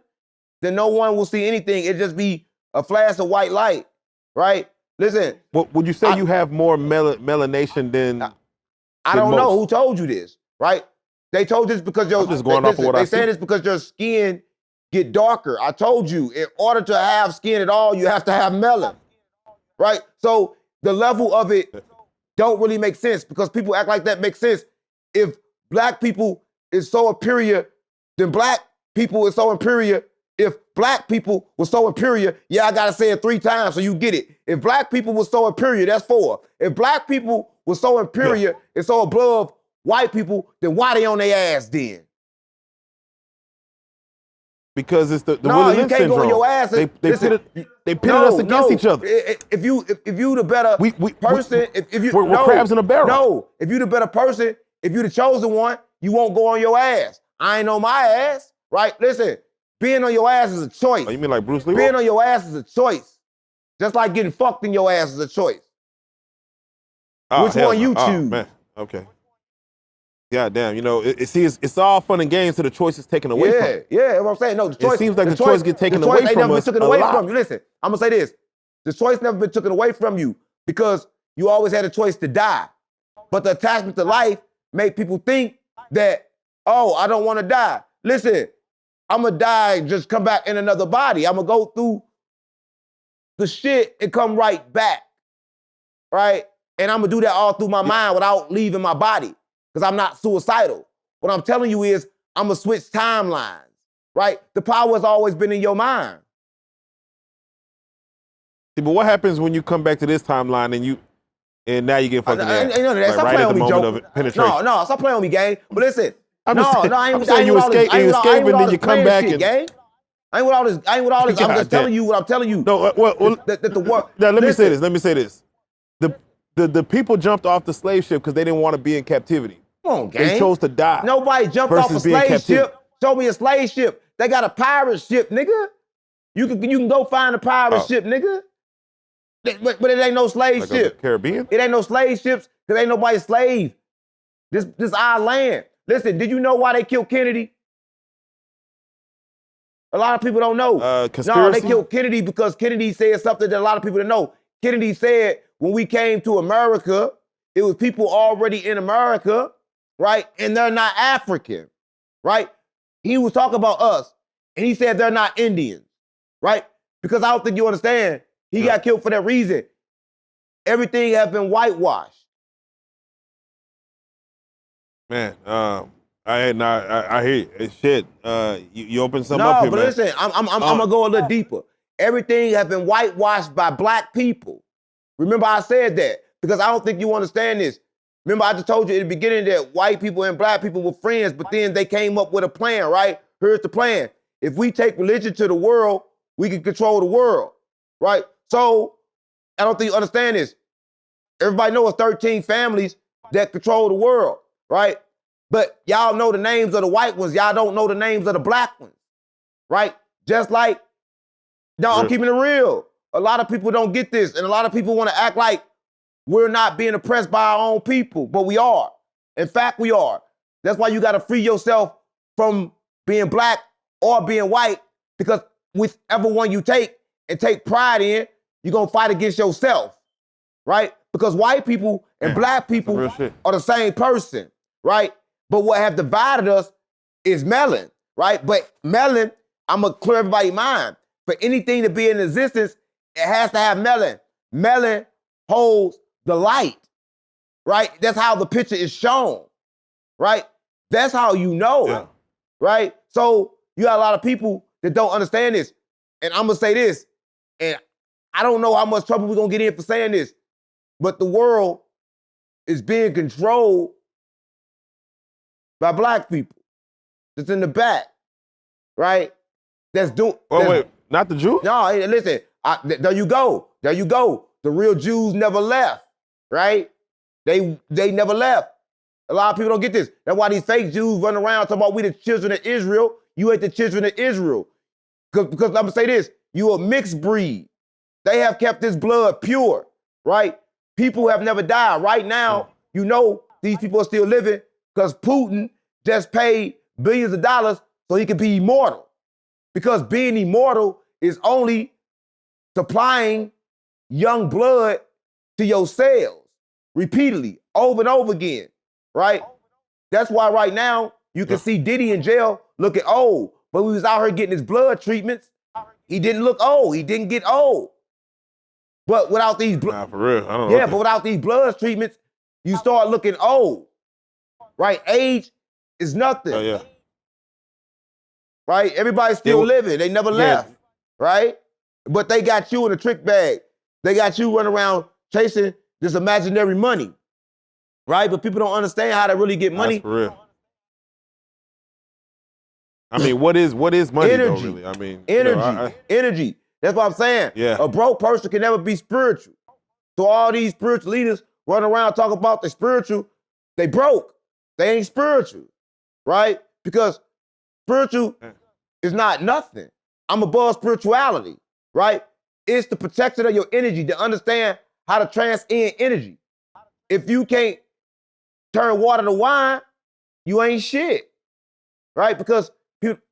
then no one will see anything. It'd just be a flash of white light, right? Listen. Well, would you say you have more melanation than I don't know who told you this, right? They told this because I'm just going off of what I see. They said it's because your skin get darker. I told you, in order to have skin at all, you have to have melanin, right? So the level of it don't really make sense because people act like that makes sense. If black people is so superior, then black people is so inferior. If black people were so inferior, yeah, I gotta say it 3 times so you get it. If black people were so inferior, that's 4. If black people were so inferior and so above white people, then why they on their ass then? Because it's the no, Willie you Lynch can't syndrome. go on your ass. They pitted us against each other. If you the better person, we're crabs in a barrel. No, if you the better person, if you the chosen one, you won't go on your ass. I ain't on my ass, right? Listen, being on your ass is a choice. Oh, you mean like Bruce Lee? Being on your ass is a choice. Just like getting fucked in your ass is a choice. Which one you choose? Oh, man. Okay. God damn, you know, it's all fun and games till the choice is taken away from you. Yeah, that's what I'm saying. No, the choice. It seems like the choice gets taken away from us. Never been taken away from you. Listen, I'm gonna say this. The choice never been taken away from you because you always had a choice to die. But the attachment to life made people think that, oh, I don't want to die. Listen, I'm gonna die and just come back in another body. I'm gonna go through the shit and come right back, right? And I'm gonna do that all through my mind without leaving my body. Because I'm not suicidal. What I'm telling you is I'm going to switch timelines, right? The power has always been in your mind. See, but what happens when you come back to this timeline and now you get fucking ass? Stop right playing at with the me, moment Joe. of penetration. No, stop playing with me, gang. But listen, I'm saying you escape and then you come back and gang. I ain't with all this. I'm just telling you what I'm telling you. No, let me say this. The people jumped off the slave ship because they didn't want to be in captivity. Come on, gang. They chose to die. Nobody jumped off a slave ship. Show me a slave ship. They got a pirate ship, nigga. You can go find a pirate ship, nigga. But it ain't no slave ship. Caribbean? It ain't no slave ships because ain't nobody slave. This our land. Listen, did you know why they killed Kennedy? A lot of people don't know. Conspiracy? No, they killed Kennedy because Kennedy said something that a lot of people didn't know. Kennedy said when we came to America, it was people already in America, right? And they're not African, right? He was talking about us, and he said they're not Indians, right? Because I don't think you understand. He got killed for that reason. Everything has been whitewashed. Man, I hear you. Shit, you open something up here, No, but listen, I'm gonna go a little deeper. Everything has been whitewashed by black people. Remember I said that because I don't think you understand this. Remember I just told you in the beginning that white people and black people were friends, but then they came up with a plan, right? Here's the plan. If we take religion to the world, we can control the world, right? So I don't think you understand this. Everybody knows 13 families that control the world, right? But y'all know the names of the white ones. Y'all don't know the names of the black ones, right? Just like, I'm keeping it real. A lot of people don't get this, and a lot of people want to act like we're not being oppressed by our own people, but we are. In fact, we are. That's why you got to free yourself from being black or being white, because whichever one you take and take pride in, you're going to fight against yourself, right? Because white people and black people are the same person, right? But what have divided us is melanin, right? But melanin, I'm going to clear everybody's mind. For anything to be in existence, it has to have melanin. Melanin holds the light, right? That's how the picture is shown, right? That's how you know, right? So you got a lot of people that don't understand this. And I'm gonna say this, and I don't know how much trouble we're gonna get in for saying this, but the world is being controlled by black people that's in the back, right? That's doing. Oh, wait, not the Jews? No, hey, listen, there you go. There you go. The real Jews never left, right? They never left. A lot of people don't get this. That's why these fake Jews run around talking about we the children of Israel. You ain't the children of Israel. Because I'm gonna say this, you a mixed breed. They have kept this blood pure, right? People have never died. Right now, you know these people are still living because Putin just paid billions of dollars so he can be immortal. Because being immortal is only supplying young blood to your cells repeatedly, over and over again, right? That's why right now you can see Diddy in jail looking old, but we was out here getting his blood treatments. He didn't look old. He didn't get old. But without these for real, I don't know. Yeah, but without these blood treatments, you start looking old, right? Age is nothing. Oh, yeah. Right? Everybody's still living. They never left, right? But they got you in a trick bag. They got you running around chasing this imaginary money, right? But people don't understand how to really get money. That's for real. I mean, what is money, energy, though, really? I mean, energy, energy. That's what I'm saying. Yeah. A broke person can never be spiritual. So all these spiritual leaders run around talking about the spiritual, they broke. They ain't spiritual, right? Because spiritual is not nothing. I'm above spirituality, right? It's the protection of your energy, to understand how to transcend energy. If you can't turn water to wine, you ain't shit, right? Because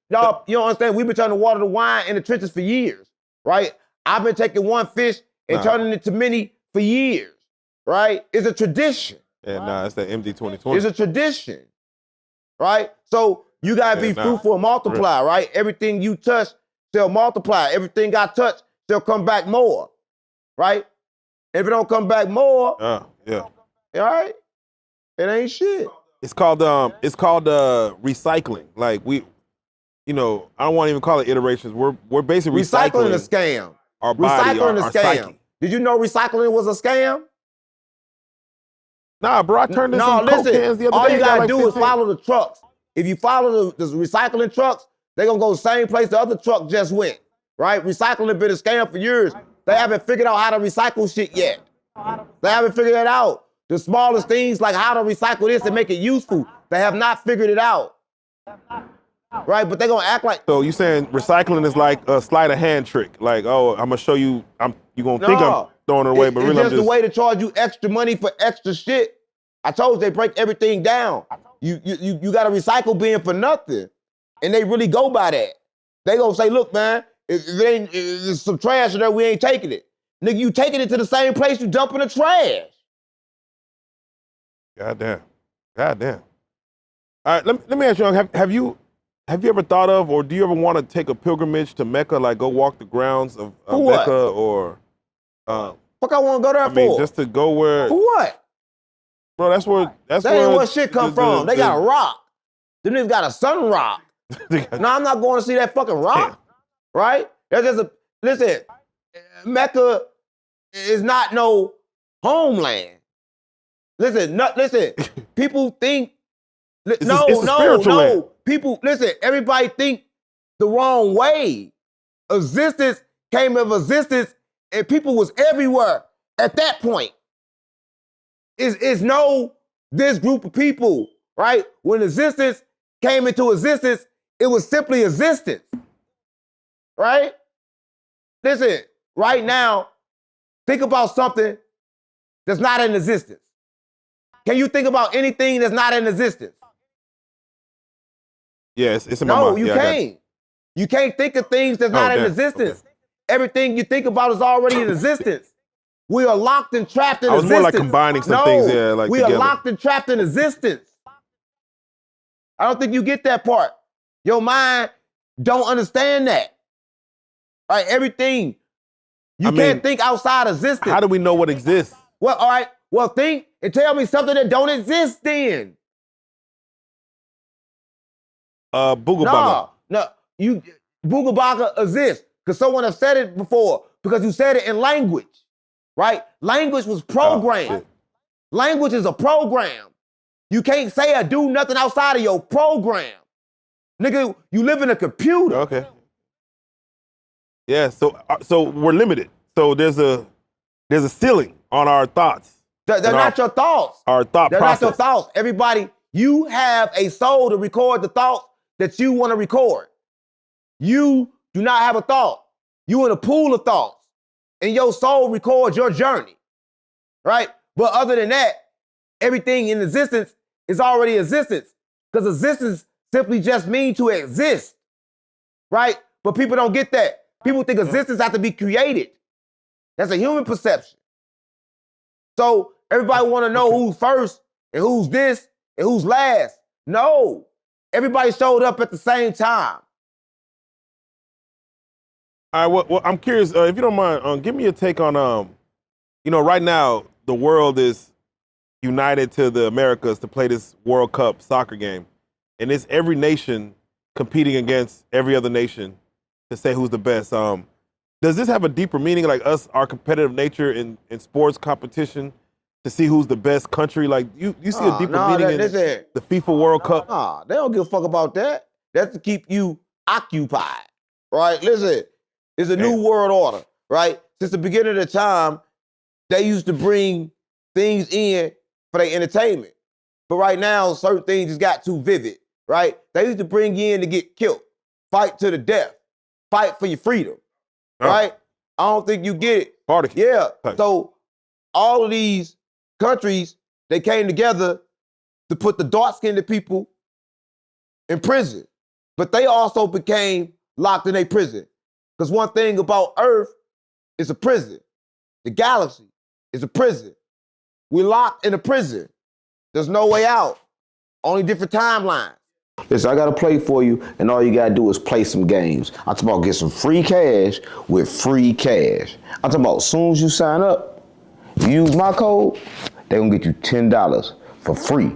y'all, you don't understand, we've been turning water to wine in the trenches for years, right? I've been taking one fish and turning it to many for years, right? It's a tradition. Yeah, it's the MD 2020. It's a tradition, right? So you gotta be fruitful and multiply, right? Everything you touch shall multiply. Everything I touch shall come back more, right? If it don't come back more, all right, it ain't shit. It's called recycling. Like I don't want to even call it iterations. We're basically recycling a scam. Our body, recycling our a scam. psyche. Did you know recycling was a scam? Nah, bro, I turned in some Coke cans the other day. All you gotta like do 15. is follow the trucks. If you follow the recycling trucks, they're gonna go the same place the other truck just went, right? Recycling has been a scam for years. They haven't figured out how to recycle shit yet. They haven't figured that out. The smallest things like how to recycle this and make it useful, they have not figured it out. Right, but they're gonna act like. So you saying recycling is like a sleight of hand trick? Like, oh, I'm gonna show you. You gonna think I'm throwing it away, but really it's just a way to charge you extra money for extra shit. I told you they break everything down. You got a recycle bin for nothing, and they really go by that. They gonna say, look, man, if there's some trash in there, we ain't taking it. Nigga, you taking it to the same place you dumping the trash. Goddamn. All right, let me ask you, have you ever thought of, or do you ever want to take a pilgrimage to Mecca, like go walk the grounds of Mecca, or? Fuck, I want to go there for? I mean, just to go where? For what? Bro, that's where. That ain't where shit come from. They got a rock. Them niggas got a sun rock. No, I'm not going to see that fucking rock. Right? That's just listen, Mecca is not no homeland. Listen, people think. No. People, listen, everybody think the wrong way. Existence came of existence, and people was everywhere at that point. It's this group of people, right? When existence came into existence, it was simply existence, right? Listen, right now, think about something that's not in existence. Can you think about anything that's not in existence? Yes, it's in my mind. No, you can't. You can't think of things that's not in existence. Okay. Everything you think about is already in existence. We are locked and trapped in existence. I was more like combining some things, like we together. Are locked and trapped in existence. I don't think you get that part. Your mind don't understand that. Right? Everything. You can't think outside existence. How do we know what exists? Well, all right. Well, think and tell me something that don't exist then. Booga No, Booga Baga exists because someone has said it before because you said it in language, right? Language was programmed. Language is a program. You can't say or do nothing outside of your program. Nigga, you live in a computer. Okay. Yeah, so we're limited. So there's a ceiling on our thoughts. They're not your thoughts. Our thought They're process. not your thoughts. Everybody, you have a soul to record the thoughts that you want to record. You do not have a thought. You in a pool of thoughts. And your soul records your journey. Right? But other than that, everything in existence is already existence. Because existence simply just means to exist. Right? But people don't get that. People think existence has to be created. That's a human perception. So everybody want to know who's first and who's this and who's last. No. Everybody showed up at the same time. All right, well I'm curious, if you don't mind, give me a take on, right now, the world is united to the Americas to play this World Cup soccer game. And it's every nation competing against every other nation to say who's the best. Does this have a deeper meaning, like our competitive nature in sports competition to see who's the best country? Like, you see a deeper meaning in the FIFA World Cup? Nah, they don't give a fuck about that. That's to keep you occupied, right? Listen, it's a new world order, right? Since the beginning of the time, they used to bring things in for their entertainment. But right now, certain things just got too vivid, right? They used to bring you in to get killed, fight to the death, fight for your freedom, right? I don't think you get it. Yeah, so all of these countries, they came together to put the dark-skinned people in prison. But they also became locked in a prison. Because one thing about Earth is a prison. The galaxy is a prison. We're locked in a prison. There's no way out. Only different timelines. Listen, I got to play for you, and all you got to do is play some games. I'm talking about get some free cash with free cash. I'm talking about as soon as you sign up, you use my code, they're going to get you $10 for free.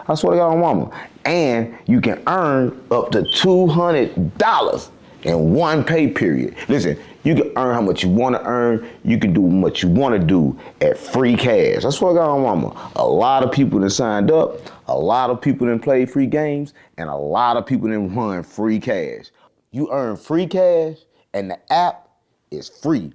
I swear to God on mama. And you can earn up to $200 in one pay period. Listen, you can earn how much you want to earn. You can do what you want to do at free cash. I swear to God on mama. A lot of people that signed up, a lot of people that played free games, and a lot of people that run free cash. You earn free cash, and the app is free.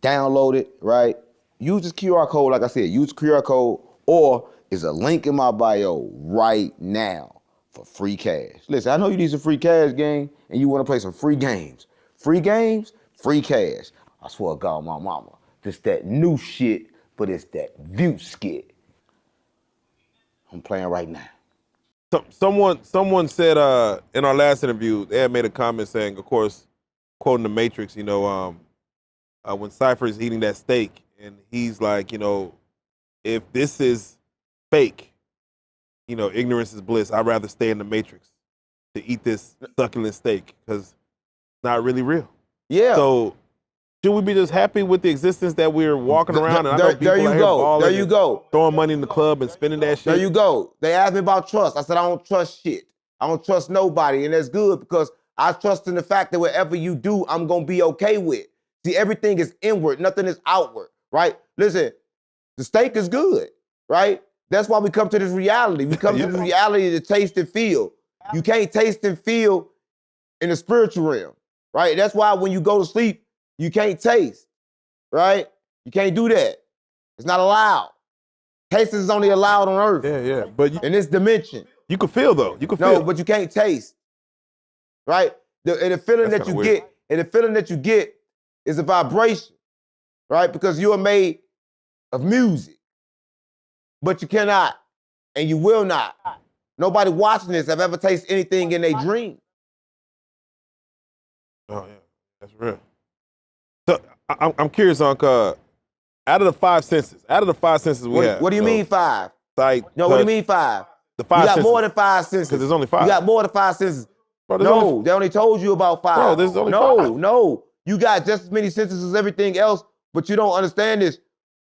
Download it, right? Use this QR code, like I said, use the QR code, or is a link in my bio right now for free cash. Listen, I know you need some free cash, gang, and you want to play some free games. Free games, free cash. I swear to God, my mama. This that new shit, but it's that view skit. I'm playing right now. Someone said in our last interview, they had made a comment saying, of course, quoting the Matrix, when Cypher is eating that steak, and he's like, if this is fake, ignorance is bliss. I'd rather stay in the Matrix to eat this succulent steak because it's not really real. Yeah. So should we be just happy with the existence that we're walking around? And I know people there you go. There you go. Throwing money in the club and spending that shit. There you go. They asked me about trust. I said, I don't trust shit. I don't trust nobody. And that's good because I trust in the fact that whatever you do, I'm going to be okay with. See, everything is inward. Nothing is outward, right? Listen, the steak is good, right? That's why we come to this reality. We come to this reality to taste and feel. You can't taste and feel in the spiritual realm, right? That's why when you go to sleep, you can't taste, right? You can't do that. It's not allowed. Taste is only allowed on Earth. Yeah. But in this dimension. You can feel though. You can feel. No, but you can't taste, right? And the feeling that you get is a vibration, right? Because you are made of music, but you cannot and you will not. Nobody watching this have ever tasted anything in their dream. Oh yeah, that's real. So I'm curious, Uncle. Out of the five senses we have. What do you mean five? Sight. No, what do you mean five? The five. You got senses. more than five senses. Because there's only five. You got more than five senses. Bro, they only told you about five. Bro, there's only five. No. You got just as many senses as everything else, but you don't understand this.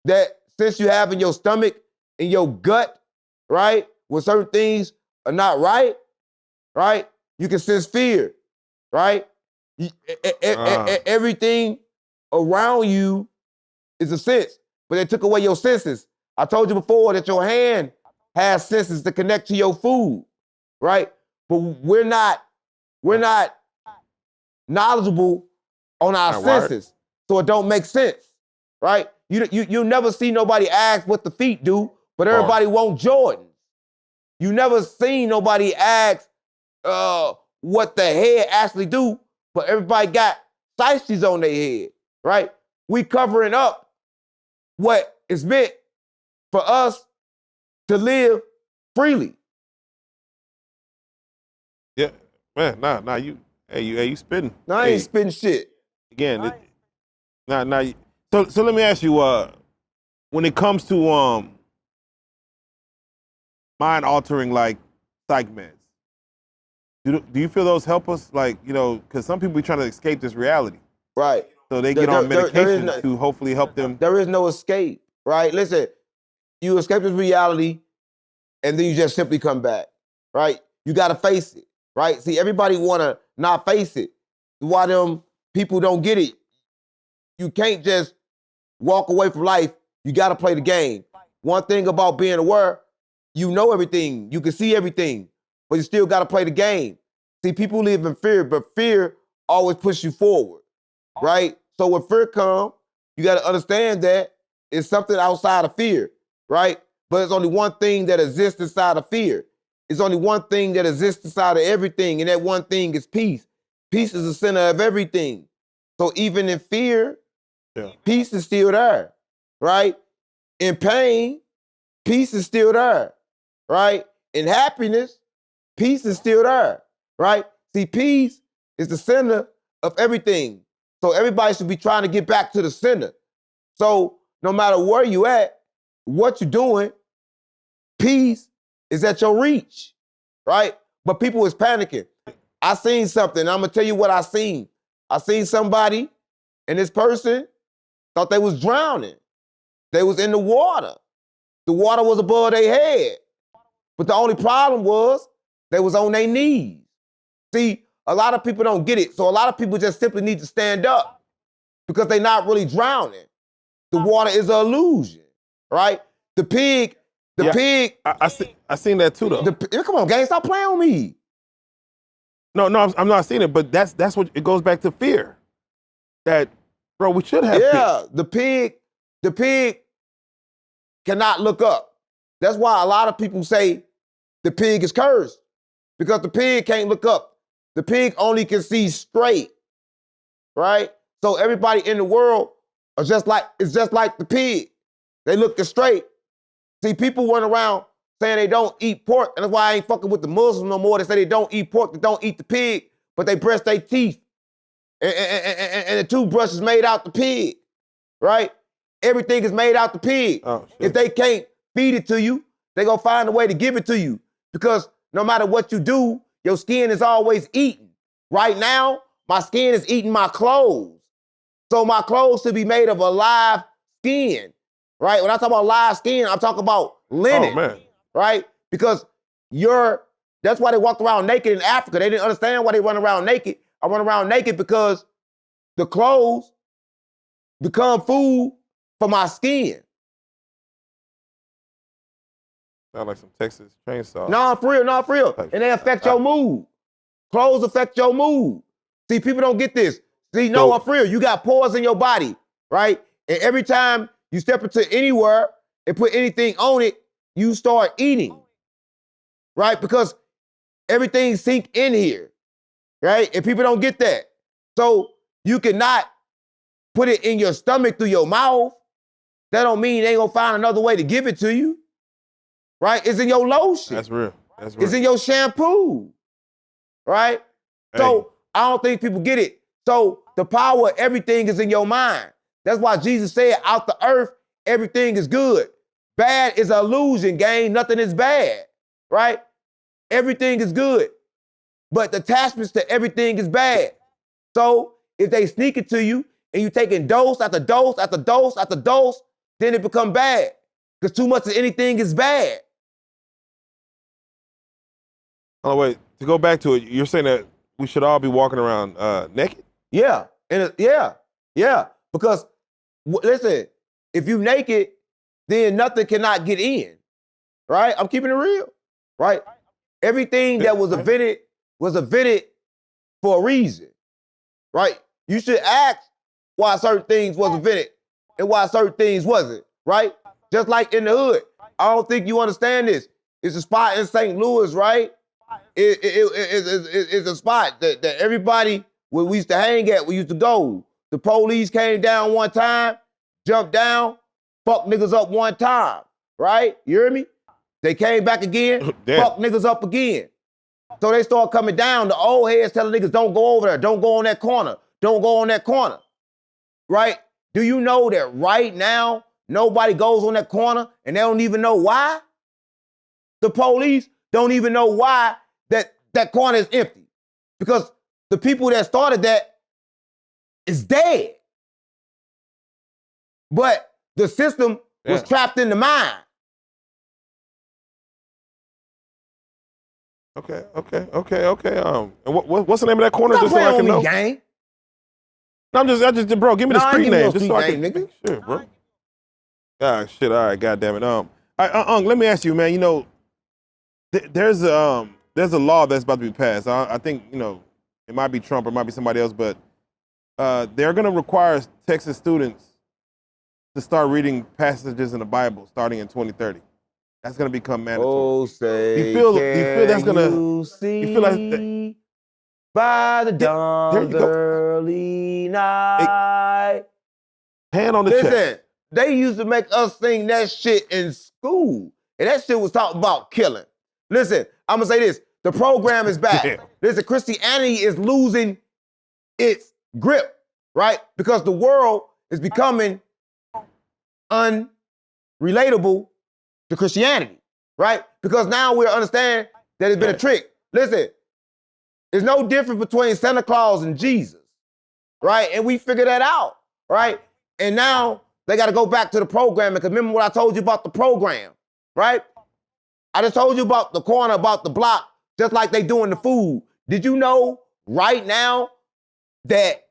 That sense you have in your stomach in your gut, right? When certain things are not right, right? You can sense fear, right? Everything around you is a sense, but they took away your senses. I told you before that your hand has senses to connect to your food, right? But we're not knowledgeable on our senses, so it don't make sense, right? You never see nobody ask what the feet do, but everybody want Jordans. You never seen nobody ask what the head actually do, but everybody got shiesties on their head, right? We covering up what is meant for us to live freely. Yeah, man, nah, you spitting. No, I ain't spitting shit. Again, so let me ask you, when it comes to mind altering like psych meds, do you feel those help us? Like, you know, because some people be trying to escape this reality. Right. So they get on medication to hopefully help them. There is no escape, right? Listen, you escape this reality and then you just simply come back, right? You got to face it, right? See, everybody want to not face it. Why them people don't get it? You can't just walk away from life. You got to play the game. One thing about being aware, you know everything. You can see everything, but you still got to play the game. See, people live in fear, but fear always pushes you forward, right? So when fear comes, you got to understand that it's something outside of fear, right? But there's only one thing that exists inside of fear. It's only one thing that exists inside of everything, and that one thing is peace. Peace is the center of everything. So even in fear, peace is still there, right? In pain, peace is still there, right? In happiness, peace is still there, right? See, peace is the center of everything. So everybody should be trying to get back to the center. So no matter where you at, what you're doing, peace is at your reach, right? But people is panicking. I seen something. I'm gonna tell you what I seen. I seen somebody, and this person thought they was drowning. They was in the water. The water was above their head. But the only problem was they was on their knees. See, a lot of people don't get it. So a lot of people just simply need to stand up because they're not really drowning. The water is an illusion, right? The pig. I seen that too, though. Come on, gang, stop playing with me. No, I'm not seeing it, but that's what it goes back to fear. That, bro, we should have fear. The pig cannot look up. That's why a lot of people say the pig is cursed, because the pig can't look up. The pig only can see straight, right? So everybody in the world is just like the pig. They looking straight. See, people run around saying they don't eat pork, and that's why I ain't fucking with the Muslims no more. They say they don't eat pork, they don't eat the pig, but they brush their teeth. And the toothbrush is made out the pig, right? Everything is made out the pig. Oh, if they can't feed it to you, they gonna find a way to give it to you. Because no matter what you do, your skin is always eating. Right now, my skin is eating my clothes. So my clothes should be made of a live skin, right? When I talk about live skin, I'm talking about linen. Oh, man. Right? Because that's why they walked around naked in Africa. They didn't understand why they run around naked. I run around naked because the clothes become food for my skin. Sound like some Texas chainsaw. No, for real. And they affect your mood. Clothes affect your mood. See, people don't get this. See, no, I'm for real. You got pores in your body, right? And every time you step into anywhere and put anything on it, you start eating, right? Because everything sink in here, right? And people don't get that. So you cannot put it in your stomach through your mouth. That don't mean they ain't gonna find another way to give it to you, right? It's in your lotion. That's real. It's in your shampoo, right? Hey. So I don't think people get it. So the power of everything is in your mind. That's why Jesus said, out the earth, everything is good. Bad is an illusion, gang. Nothing is bad, right? Everything is good. But the attachments to everything is bad. So if they sneak it to you and you taking dose after dose after dose after dose, then it become bad. Because too much of anything is bad. Oh, wait. To go back to it, you're saying that we should all be walking around naked? Yeah. Yeah. Because, listen, if you naked, then nothing cannot get in. Right? I'm keeping it real. Right? Everything that was invented for a reason. Right? You should ask why certain things was invented and why certain things wasn't. Right? Just like in the hood. I don't think you understand this. It's a spot in St. Louis, right? It's a spot that everybody, where we used to hang at, we used to go. The police came down one time, jumped down, fucked niggas up one time, right? You hear me? They came back again, fucked niggas up again. So they start coming down. The old heads telling niggas, don't go over there, don't go on that corner, don't go on that corner, right? Do you know that right now, nobody goes on that corner and they don't even know why? The police don't even know why that corner is empty. Because the people that started that is dead. But the system was trapped in the mind. Okay. And what's the name of that corner? Stop just so I can know. Gang. No, I just, bro, give me the street name, just so I can. Nigga. Sure, bro. Ah, shit. All right, goddamn it. Let me ask you, man. You know, there's a law that's about to be passed. I think, you know, it might be Trump or it might be somebody else, but they're going to require Texas students to start reading passages in the Bible starting in 2030. That's going to become mandatory. Oh, say, do you feel that's going to? You feel like that, by the dawn's early night. Hand on the chest. Listen, they used to make us sing that shit in school, and that shit was talking about killing. Listen, I'm gonna say this. The program is back. Damn. Listen, Christianity is losing its grip, right? Because the world is becoming unrelatable to Christianity, right? Because now we understand that it's been a trick. Listen, there's no difference between Santa Claus and Jesus, right? And we figured that out, right? And now they got to go back to the program. Because remember what I told you about the program, right? I just told you about the corner, about the block, just like they doing the food. Did you know right now that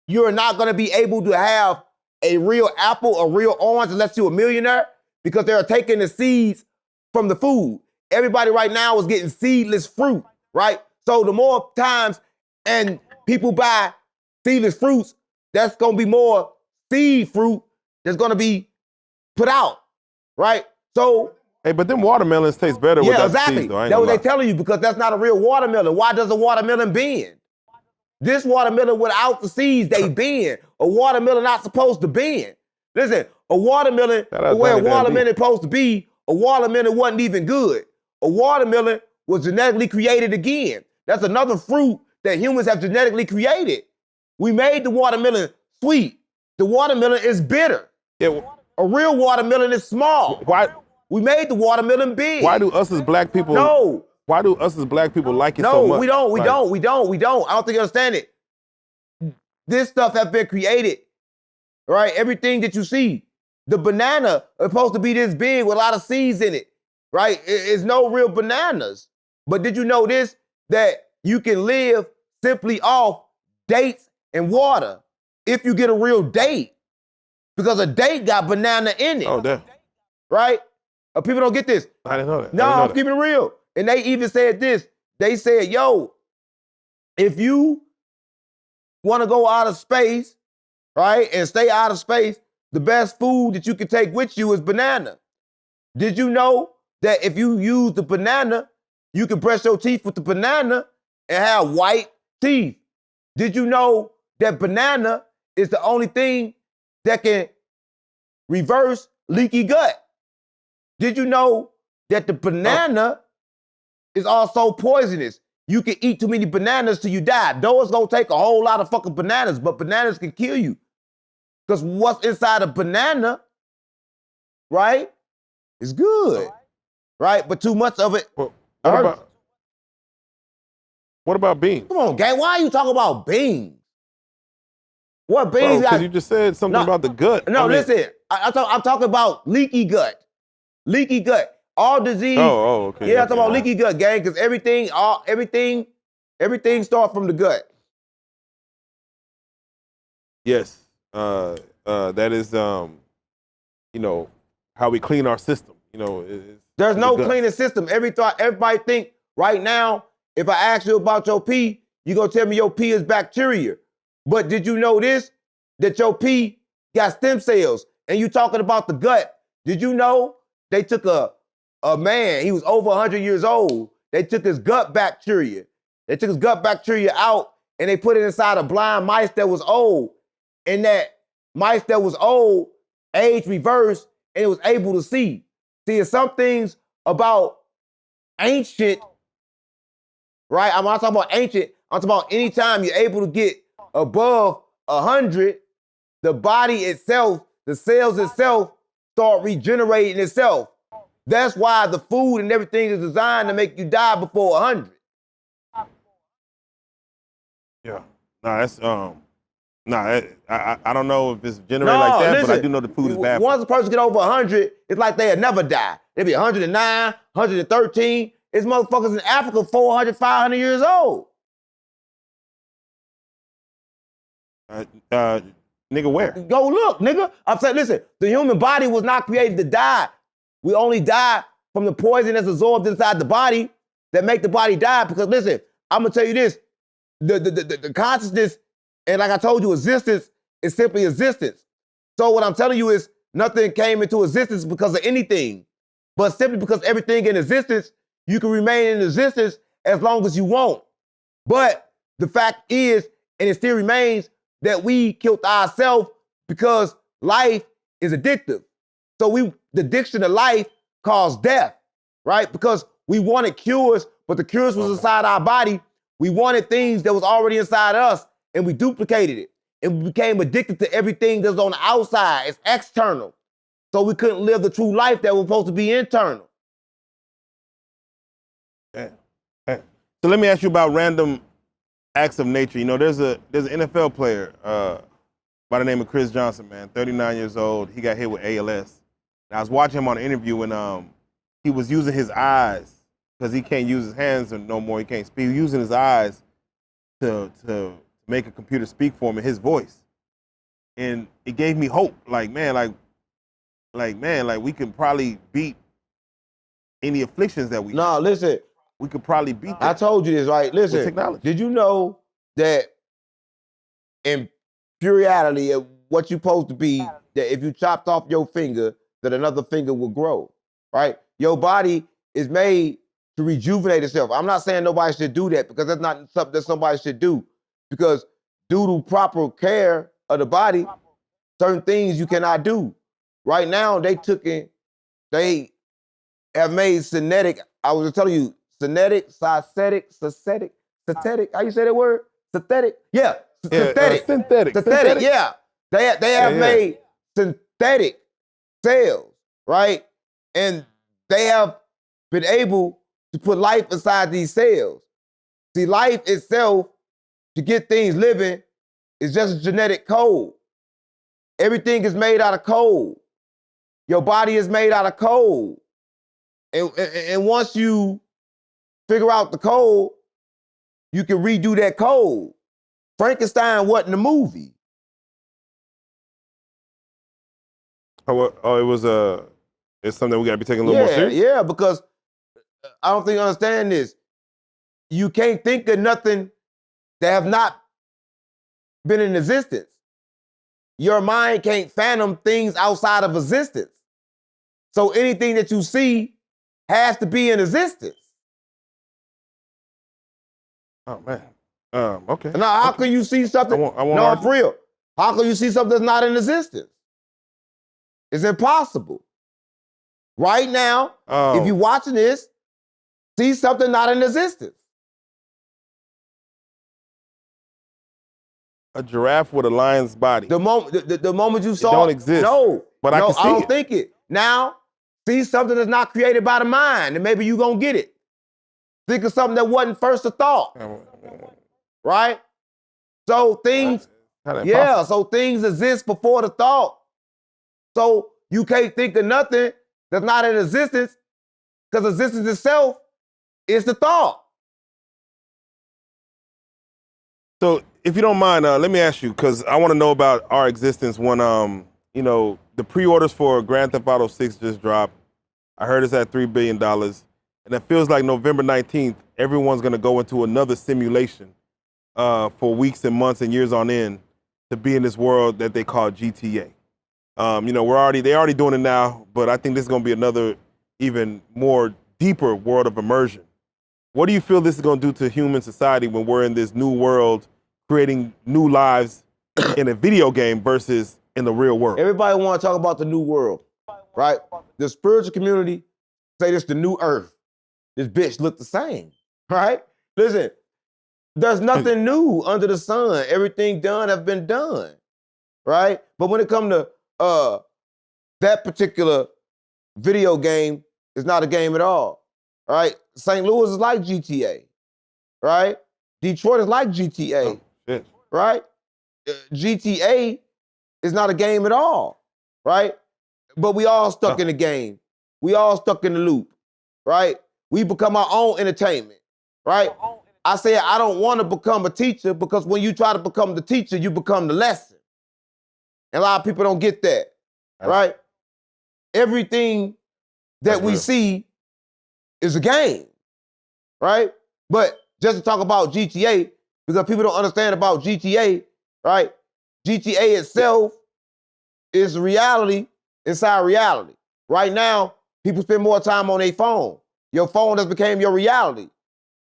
you're not going to be able to have a real apple, a real orange, unless you're a millionaire? Because they're taking the seeds from the food. Everybody right now is getting seedless fruit, right? So the more times and people buy seedless fruits, that's going to be more seed fruit that's going to be put out, right? So, hey, but them watermelons taste better without the seeds, though. That's what they're telling you, because that's not a real watermelon. Why does a watermelon bend? This watermelon without the seeds, they bend. A watermelon not supposed to bend. Listen, a watermelon, the way a watermelon is supposed to be, a watermelon wasn't even good. A watermelon was genetically created again. That's another fruit that humans have genetically created. We made the watermelon sweet. The watermelon is bitter. Yeah. A real watermelon is small. Why? We made the watermelon big. Why do us as black people? No. Why do us as black people like it so much? No, we don't. I don't think you understand it. This stuff has been created, right? Everything that you see. The banana is supposed to be this big with a lot of seeds in it, right? It's no real bananas. But did you know this? That you can live simply off dates and water if you get a real date. Because a date got banana in it. Oh, damn. Right? People don't get this. I didn't know that. No, I'm keeping it real. And they even said this. They said, yo, if you want to go out of space, right, and stay out of space, the best food that you can take with you is banana. Did you know that if you use the banana, you can brush your teeth with the banana and have white teeth? Did you know that banana is the only thing that can reverse leaky gut? Did you know that the banana is also poisonous? You can eat too many bananas till you die. Though it's gonna take a whole lot of fucking bananas, but bananas can kill you. Because what's inside a banana, right, is good, right? But too much of it hurts. What about beans? Come on, gang, why are you talking about beans? What beans? Because you just said something about the gut. No, listen, I'm talking about leaky gut. Leaky gut. All disease. Okay. Yeah, I'm talking about leaky gut, gang, because everything starts from the gut. Yes. That is you know, how we clean our system. You know, there's no cleaning system. Everybody think right now, if I ask you about your pee, you're gonna tell me your pee is bacteria. But did you know this? That your pee got stem cells. And you talking about the gut. Did you know they took a man, he was over 100 years old. They took his gut bacteria. They took his gut bacteria out and they put it inside of blind mice that was old. And that mice that was old, age reversed, and it was able to see. See, there's some things about ancient, right? I'm not talking about ancient. I'm talking about anytime you're able to get above 100, the body itself, the cells itself, start regenerating itself. That's why the food and everything is designed to make you die before 100. Yeah. No, that's I don't know if it's generated like that, listen, but I do know the food is bad. Once a person get over 100, it's like they'll never die. They'll be 109, 113. It's motherfuckers in Africa 400, 500 years old. Nigga, where? Go look, nigga. I'm saying, listen, the human body was not created to die. We only die from the poison that's absorbed inside the body that make the body die. Because listen, I'm gonna tell you this: the consciousness, and like I told you, existence is simply existence. So what I'm telling you is nothing came into existence because of anything, but simply because everything in existence, you can remain in existence as long as you want. But the fact is, and it still remains, that we killed ourselves because life is addictive. So the addiction to life caused death, right? Because we wanted cures, but the cures was inside our body. We wanted things that was already inside us, and we duplicated it. And we became addicted to everything that's on the outside. It's external. So we couldn't live the true life that was supposed to be internal. Yeah. So let me ask you about random acts of nature. You know, there's an NFL player by the name of Chris Johnson, man, 39 years old. He got hit with ALS. And I was watching him on an interview and he was using his eyes because he can't use his hands no more. He can't speak. He was using his eyes to make a computer speak for him in his voice. And it gave me hope. Like we can probably beat any afflictions that we have. No, listen. We could probably beat that. I told you this, right? Listen, with technology. Did you know that in reality, what you're supposed to be, that if you chopped off your finger, that another finger will grow, right? Your body is made to rejuvenate itself. I'm not saying nobody should do that because that's not something that somebody should do. Because due to proper care of the body, certain things you cannot do. Right now, they have made synthetic, I was telling you, synthetic, how you say that word? Synthetic? Yeah, synthetic. Synthetic, yeah. They have made synthetic cells, right? And they have been able to put life inside these cells. See, life itself, to get things living, is just a genetic code. Everything is made out of code. Your body is made out of code. And once you figure out the code, you can redo that code. Frankenstein wasn't a movie. Oh, it was it's something we got to be taking a little more serious? Yeah, because I don't think you understand this. You can't think of nothing that have not been in existence. Your mind can't fathom things outside of existence. So anything that you see has to be in existence. Oh, man. Okay. Now, how can you see something? No, for real. How can you see something that's not in existence? It's impossible. Right now, if you're watching this, see something not in existence. A giraffe with a lion's body. The moment you saw it don't exist. No, but I can see I don't think it. Now, see something that's not created by the mind, and maybe you're gonna get it. Think of something that wasn't first a thought. Right? So things, so things exist before the thought. So you can't think of nothing that's not in existence, because existence itself is the thought. So, if you don't mind, let me ask you, because I want to know about our existence when, the pre-orders for Grand Theft Auto 6 just dropped. I heard it's at $3 billion. And it feels like November 19th, everyone's going to go into another simulation for weeks and months and years on end to be in this world that they call GTA. They're already doing it now, but I think this is going to be another even more deeper world of immersion. What do you feel this is going to do to human society when we're in this new world, creating new lives in a video game versus in the real world? Everybody want to talk about the new world, right? The spiritual community say this the new earth. This bitch look the same, right? Listen, there's nothing new under the sun. Everything done has been done, right? But when it comes to that particular video game, it's not a game at all, right? St. Louis is like GTA, right? Detroit is like GTA, right? GTA is not a game at all, right? But we all stuck in the game. We all stuck in the loop, right? We become our own entertainment, right? I say I don't want to become a teacher because when you try to become the teacher, you become the lesson. And a lot of people don't get that, right? Everything that we see is a game, right? But just to talk about GTA, because people don't understand about GTA, right? GTA itself is reality inside reality. Right now, people spend more time on their phone. Your phone has become your reality.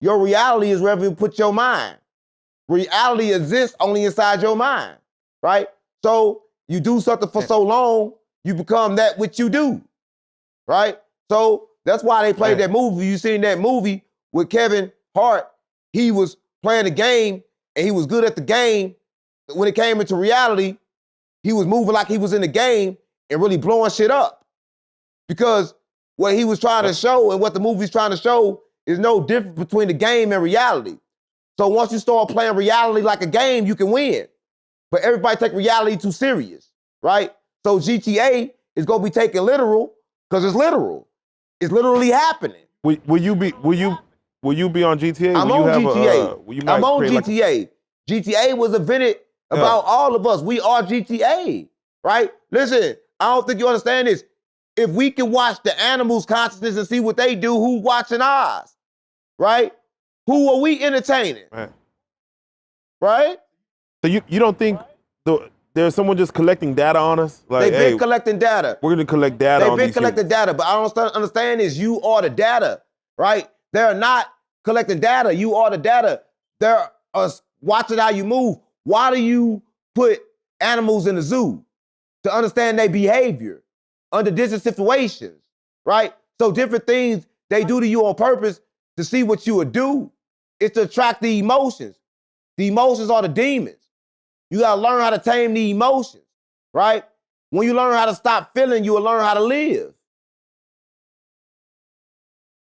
Your reality is wherever you put your mind. Reality exists only inside your mind, right? So you do something for so long, you become that which you do, right? So that's why they played that movie. You seen that movie with Kevin Hart. He was playing the game and he was good at the game. When it came into reality, he was moving like he was in the game and really blowing shit up. Because what he was trying to show and what the movie's trying to show is no difference between the game and reality. So once you start playing reality like a game, you can win. But everybody take reality too serious, right? So GTA is gonna be taken literal because it's literal. It's literally happening. Will you be on GTA? I'm on GTA. I'm on GTA. GTA was invented about all of us. We are GTA, right? Listen, I don't think you understand this. If we can watch the animals' consciousness and see what they do, who's watching ours, right? Who are we entertaining, right? So you don't think there's someone just collecting data on us? Like, they've been collecting data. We're going to collect data on these They've been collecting data, but I don't understand is you are the data, right? They're not collecting data. You are the data. They're watching how you move. Why do you put animals in the zoo? To understand their behavior under different situations, right? So different things they do to you on purpose to see what you would do. It's to attract the emotions. The emotions are the demons. You gotta learn how to tame the emotions, right? When you learn how to stop feeling, you will learn how to live.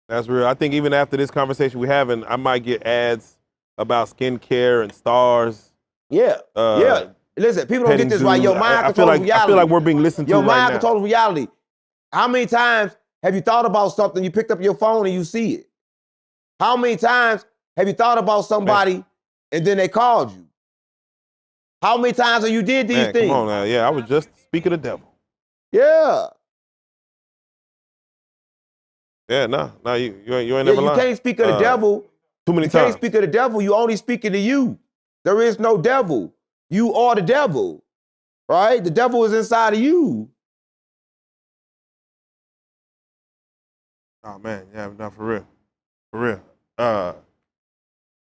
That's real. I think even after this conversation we're having, I might get ads about skincare and stars. Yeah. Listen, people don't get this right. Your mind controls reality. I feel like we're being listened to right now. Your mind controls reality. How many times have you thought about something, you picked up your phone and you see it? How many times have you thought about somebody and then they called you? How many times have you did these things? Come on now. Yeah, I was just speaking of the devil. Yeah. Yeah, no, you ain't never lied. You can't speak of the devil. Too many times. You can't speak of the devil. You only speaking to you. There is no devil. You are the devil, right? The devil is inside of you. Oh man, yeah, no, for real. All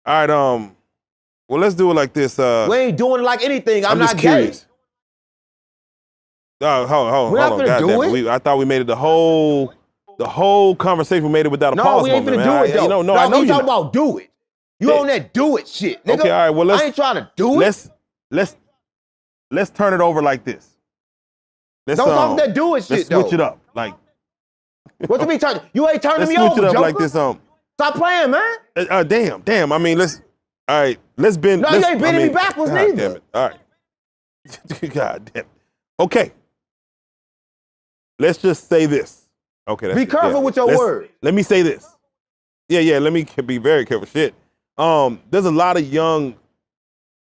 right, well, let's do it like this. We ain't doing it like anything. I'm not just curious. gay. Hold We're not on, gonna do it. I thought we made it the whole conversation. We made it without a pause. No, we ain't finna do it though. I know you talking about do it. You on that do it shit, nigga. Okay, all right. Well, I ain't trying to do it. Let's turn it over like this. Don't talk that do it shit though. Let's switch it up. Like, what you mean turn? You ain't turning me over, Let's switch it up Joker. like this. Stop playing, man. Damn. I mean, all right. Let's bend. No, you ain't bending me backwards neither. Damn it. All right. God damn it. Okay. Let's just say this. Okay, Be careful with your words. Let me say this. Yeah, let me be very careful. Shit. There's a lot of young,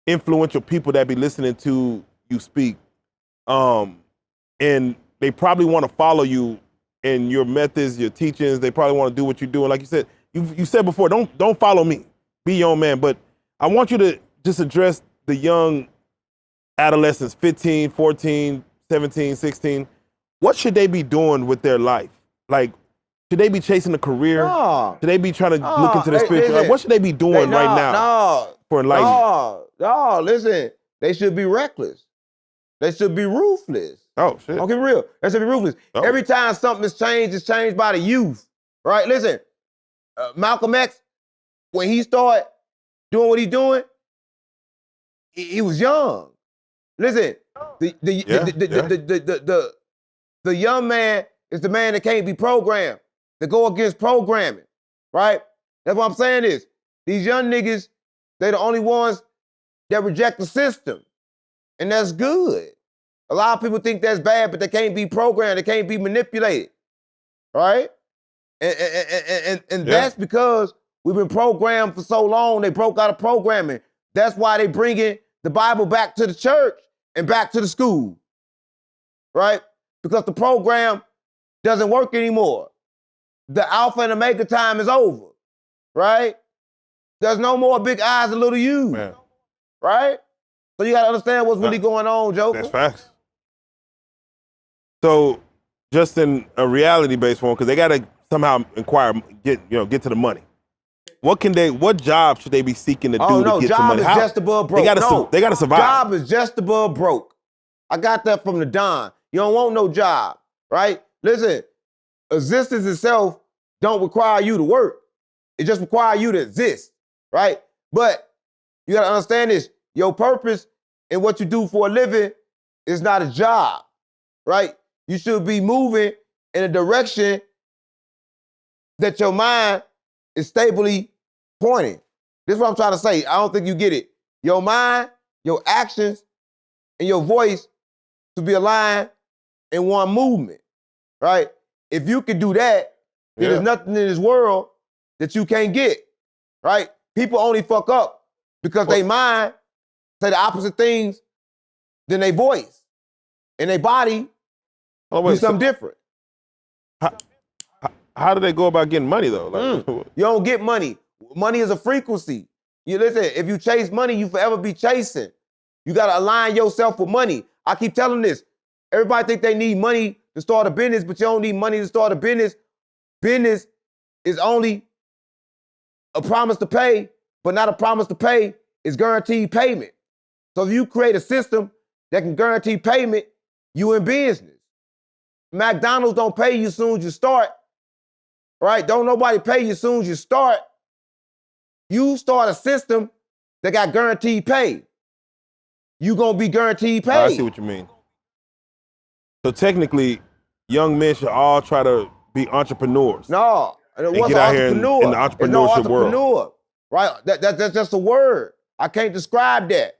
influential people that be listening to you speak. And they probably want to follow you in your methods, your teachings. They probably want to do what you do. And like you said, you said before, don't follow me. Be your own man. But I want you to just address the young adolescents, 15, 14, 17, 16. What should they be doing with their life? Like, should they be chasing a career? No. Should they be trying to look into their spiritual life? What should they be doing right now for enlightenment? No, listen. They should be reckless. They should be ruthless. Oh, shit. Don't get real. They should be ruthless. Oh. Every time something is changed, it's changed by the youth. Right? Listen, Malcolm X, when he started doing what he's doing, he was young. Listen, the young man is the man that can't be programmed, that go against programming, right? That's what I'm saying is, these young niggas, they the only ones that reject the system, and that's good. A lot of people think that's bad, but they can't be programmed, they can't be manipulated, right? And that's because we've been programmed for so long, they broke out of programming. That's why they bringing the Bible back to the church and back to the school, right? Because the program doesn't work anymore. The Alpha and Omega time is over, right? There's no more big eyes and little U's, right? So you gotta understand what's really going on, Joker. That's facts. So, just in a reality-based form, because they gotta somehow get to the money. What job should they be seeking to do to get to money? Job is just above broke. They gotta survive. Job is just above broke. I got that from the Don. You don't want no job, right? Listen, existence itself don't require you to work. It just requires you to exist, right? But you gotta understand this. Your purpose and what you do for a living is not a job, right? You should be moving in a direction that your mind is stably pointing. This is what I'm trying to say. I don't think you get it. Your mind, your actions, and your voice to be aligned in one movement, right? If you can do that, then there's nothing in this world that you can't get, right? People only fuck up because they mind say the opposite things than they voice. And their body do something different. How do they go about getting money, though? Like, You don't get money. Money is a frequency. You listen, if you chase money, you forever be chasing. You got to align yourself with money. I keep telling this. Everybody think they need money to start a business, but you don't need money to start a business. Business is only a promise to pay, but not a promise to pay. It's guaranteed payment. So if you create a system that can guarantee payment, you in business. McDonald's don't pay you as soon as you start, right? Don't nobody pay you as soon as you start. You start a system that got guaranteed pay. You gonna be guaranteed pay. I see what you mean. So technically, young men should all try to be entrepreneurs. No, and get out here in the entrepreneurship world. Right? That's just a word. I can't describe that.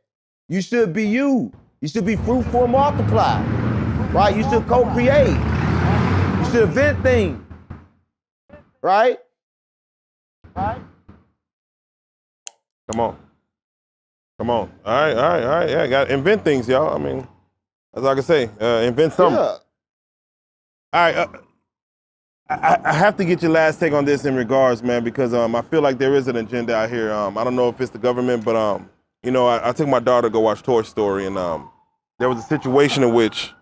You should be you. You should be fruitful and multiply. Right? You should co-create. You should invent things. Right? Come on. All right. Yeah, got to invent things, y'all. I mean, as I can say, invent something. Yeah. All right. I have to get your last take on this in regards, man, because I feel like there is an agenda out here. I don't know if it's the government, but I took my daughter to go watch Toy Story, and there was a situation in which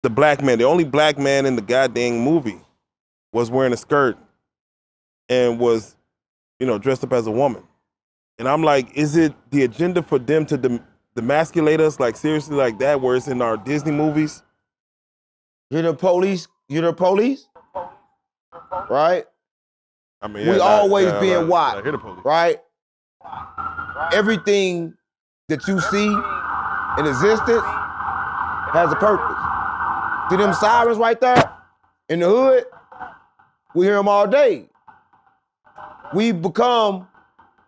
the only black man in the goddamn movie, was wearing a skirt and was, dressed up as a woman. And I'm like, is it the agenda for them to demasculate us, like seriously like that, where it's in our Disney movies? You're the police. Right? I mean, we always being watched, right? Everything that you see in existence has a purpose. See them sirens right there in the hood? We hear them all day. We become,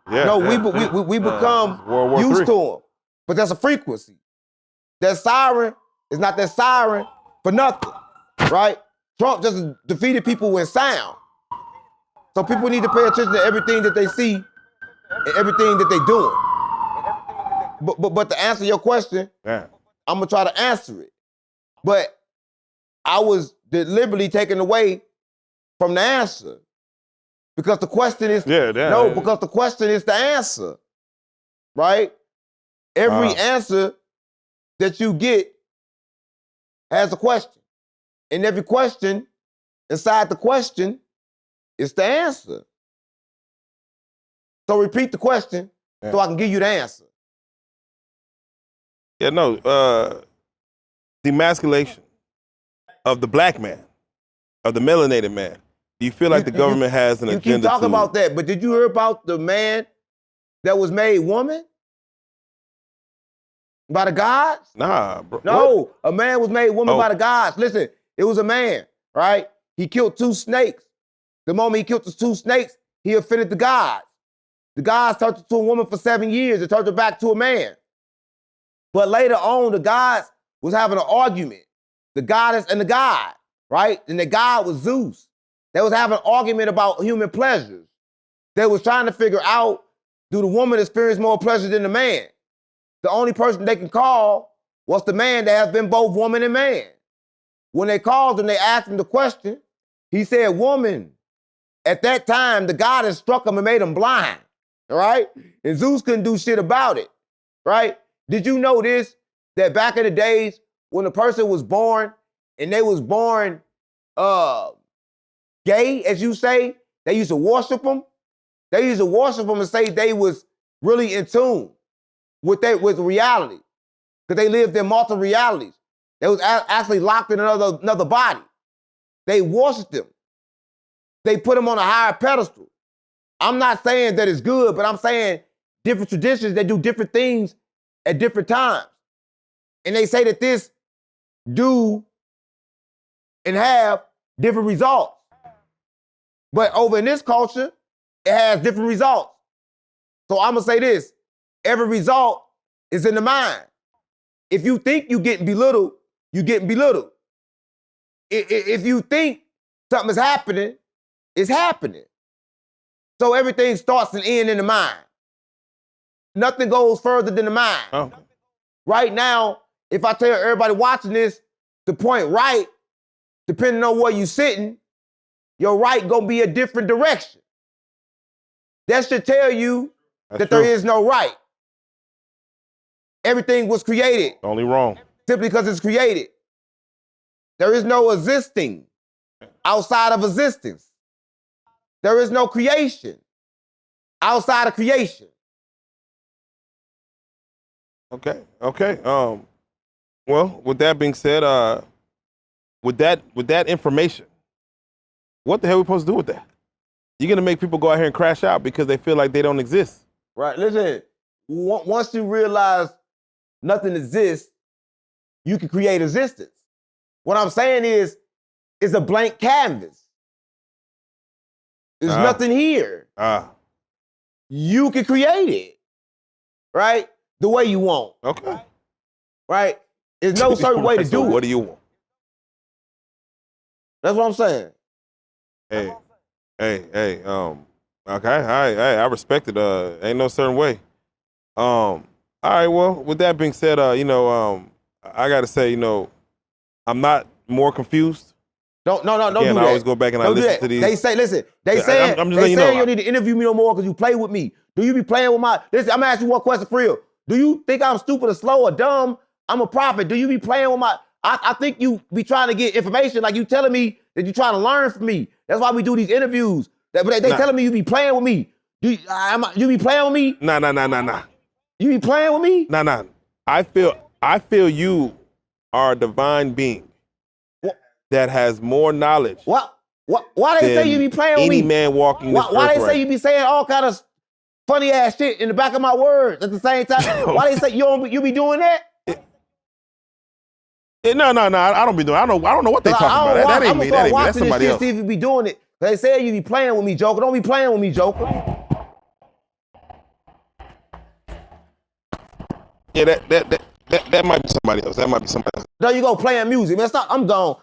we become used to them. But that's a frequency. That siren is not that siren for nothing, right? Trump just defeated people in sound. So people need to pay attention to everything that they see and everything that they're doing. But to answer your question, Yeah. I'm gonna try to answer it. But I was deliberately taken away from the answer because the question is because the question is the answer, right? Every answer that you get has a question, and every question inside the question is the answer. So repeat the question so I can give you the answer. Yeah, no, demasculation of the black man, of the melanated man. Do you feel like the government has an agenda? You keep talking about that, but did you hear about the man that was made woman? By the gods? Nah, bro. No, what? a man was made woman by the gods. Listen, it was a man, right? He killed 2 snakes. The moment he killed the 2 snakes, he offended the gods. The gods turned her to a woman for 7 years and turned her back to a man. But later on, the gods was having an argument. The goddess and the god, right? And the god was Zeus. They was having an argument about human pleasures. They was trying to figure out, do the woman experience more pleasure than the man? The only person they can call was the man that has been both woman and man. When they called him, they asked him the question. He said, woman. At that time, the goddess struck him and made him blind, all right? And Zeus couldn't do shit about it, right? Did you know this, that back in the days when a person was born and they was born gay, as you say, they used to worship them? They used to worship them and say they was really in tune with reality because they lived in multiple realities. They was actually locked in another body. They worshiped them. They put them on a higher pedestal. I'm not saying that it's good, but I'm saying different traditions, they do different things at different times. And they say that this do and have different results. But over in this culture, it has different results. So I'm gonna say this, every result is in the mind. If you think you're getting belittled, you're getting belittled. If you think something is happening, it's happening. So everything starts and ends in the mind. Nothing goes further than the mind. Oh. Right now, if I tell everybody watching this to point right, depending on where you're sitting, your right gonna be a different direction. That should tell you that there is no right. Everything was created. Only wrong. Simply because it's created. There is no existing outside of existence. There is no creation outside of creation. Okay. Well, with that being said, with that information, what the hell are we supposed to do with that? You're gonna make people go out here and crash out because they feel like they don't exist. Right. Listen, once you realize nothing exists, you can create existence. What I'm saying is, it's a blank canvas. There's nothing here. You can create it, right? The way you want. Okay. Right? There's no certain way to do it. What do you want? That's what I'm saying. Hey, okay, all right, I respect it. Ain't no certain way. All right, well, with that being said, I gotta say, I'm not more confused. Don't do that. I always go back and I listen to these. They say you don't need to interview me no more because you play with me. Do you be playing with my, listen, I'm gonna ask you one question for real. Do you think I'm stupid or slow or dumb? I'm a prophet. Do you be playing with my, I think you be trying to get information, like you telling me that you trying to learn from me. That's why we do these interviews. They telling me you be playing with me. You be playing with me? Nah. You be playing with me? Nah. I feel you are a divine being that has more knowledge. Why they say you be playing with me? Any man walking this earth. Why they say you be saying all kind of funny ass shit in the back of my words at the same time? Why they say you be doing that? No, I don't be doing. I don't know what they talking about. That ain't me. That's somebody else. See if you be doing it. They say you be playing with me, Joker. Don't be playing with me, Joker. Yeah, that might be somebody else. That might be somebody else. No, you go playing music, man. Stop. I'm gone.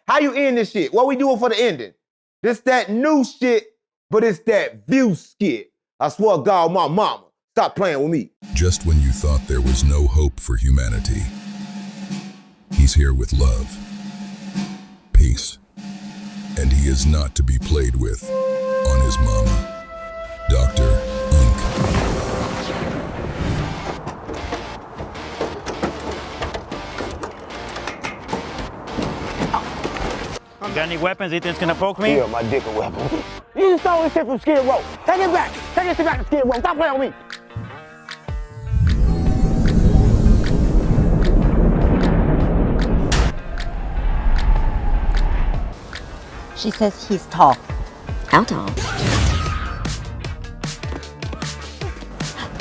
How you end this shit? What we doing for the ending? This that new shit, but it's that view skit. I swear to God, my mama, stop playing with me. Just when you thought there was no hope for humanity, he's here with love, peace, and he is not to be played with on his mama, Dr. Unc. You got any weapons you think's gonna poke me? Yeah, my dick a weapon. You stole this shit from Skid Row. Take it back. Take this shit back to Skid Row. Stop playing with me. She says he's tall. How tall?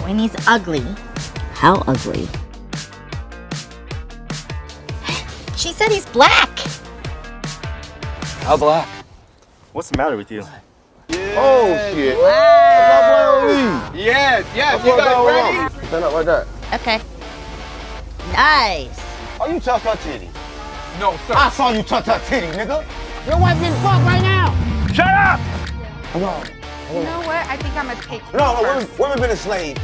When he's ugly. How ugly? She said he's black. How black? What's the matter with you? Oh, shit. Wow. Stop playing with me. Yes, you guys ready? Stand up right there. Okay. Nice. Oh, you touched her titty. No, sir. I saw you touch her titty, nigga. Your wife getting fucked right now. Shut up! You know what? I think I'm gonna take No, women been enslaved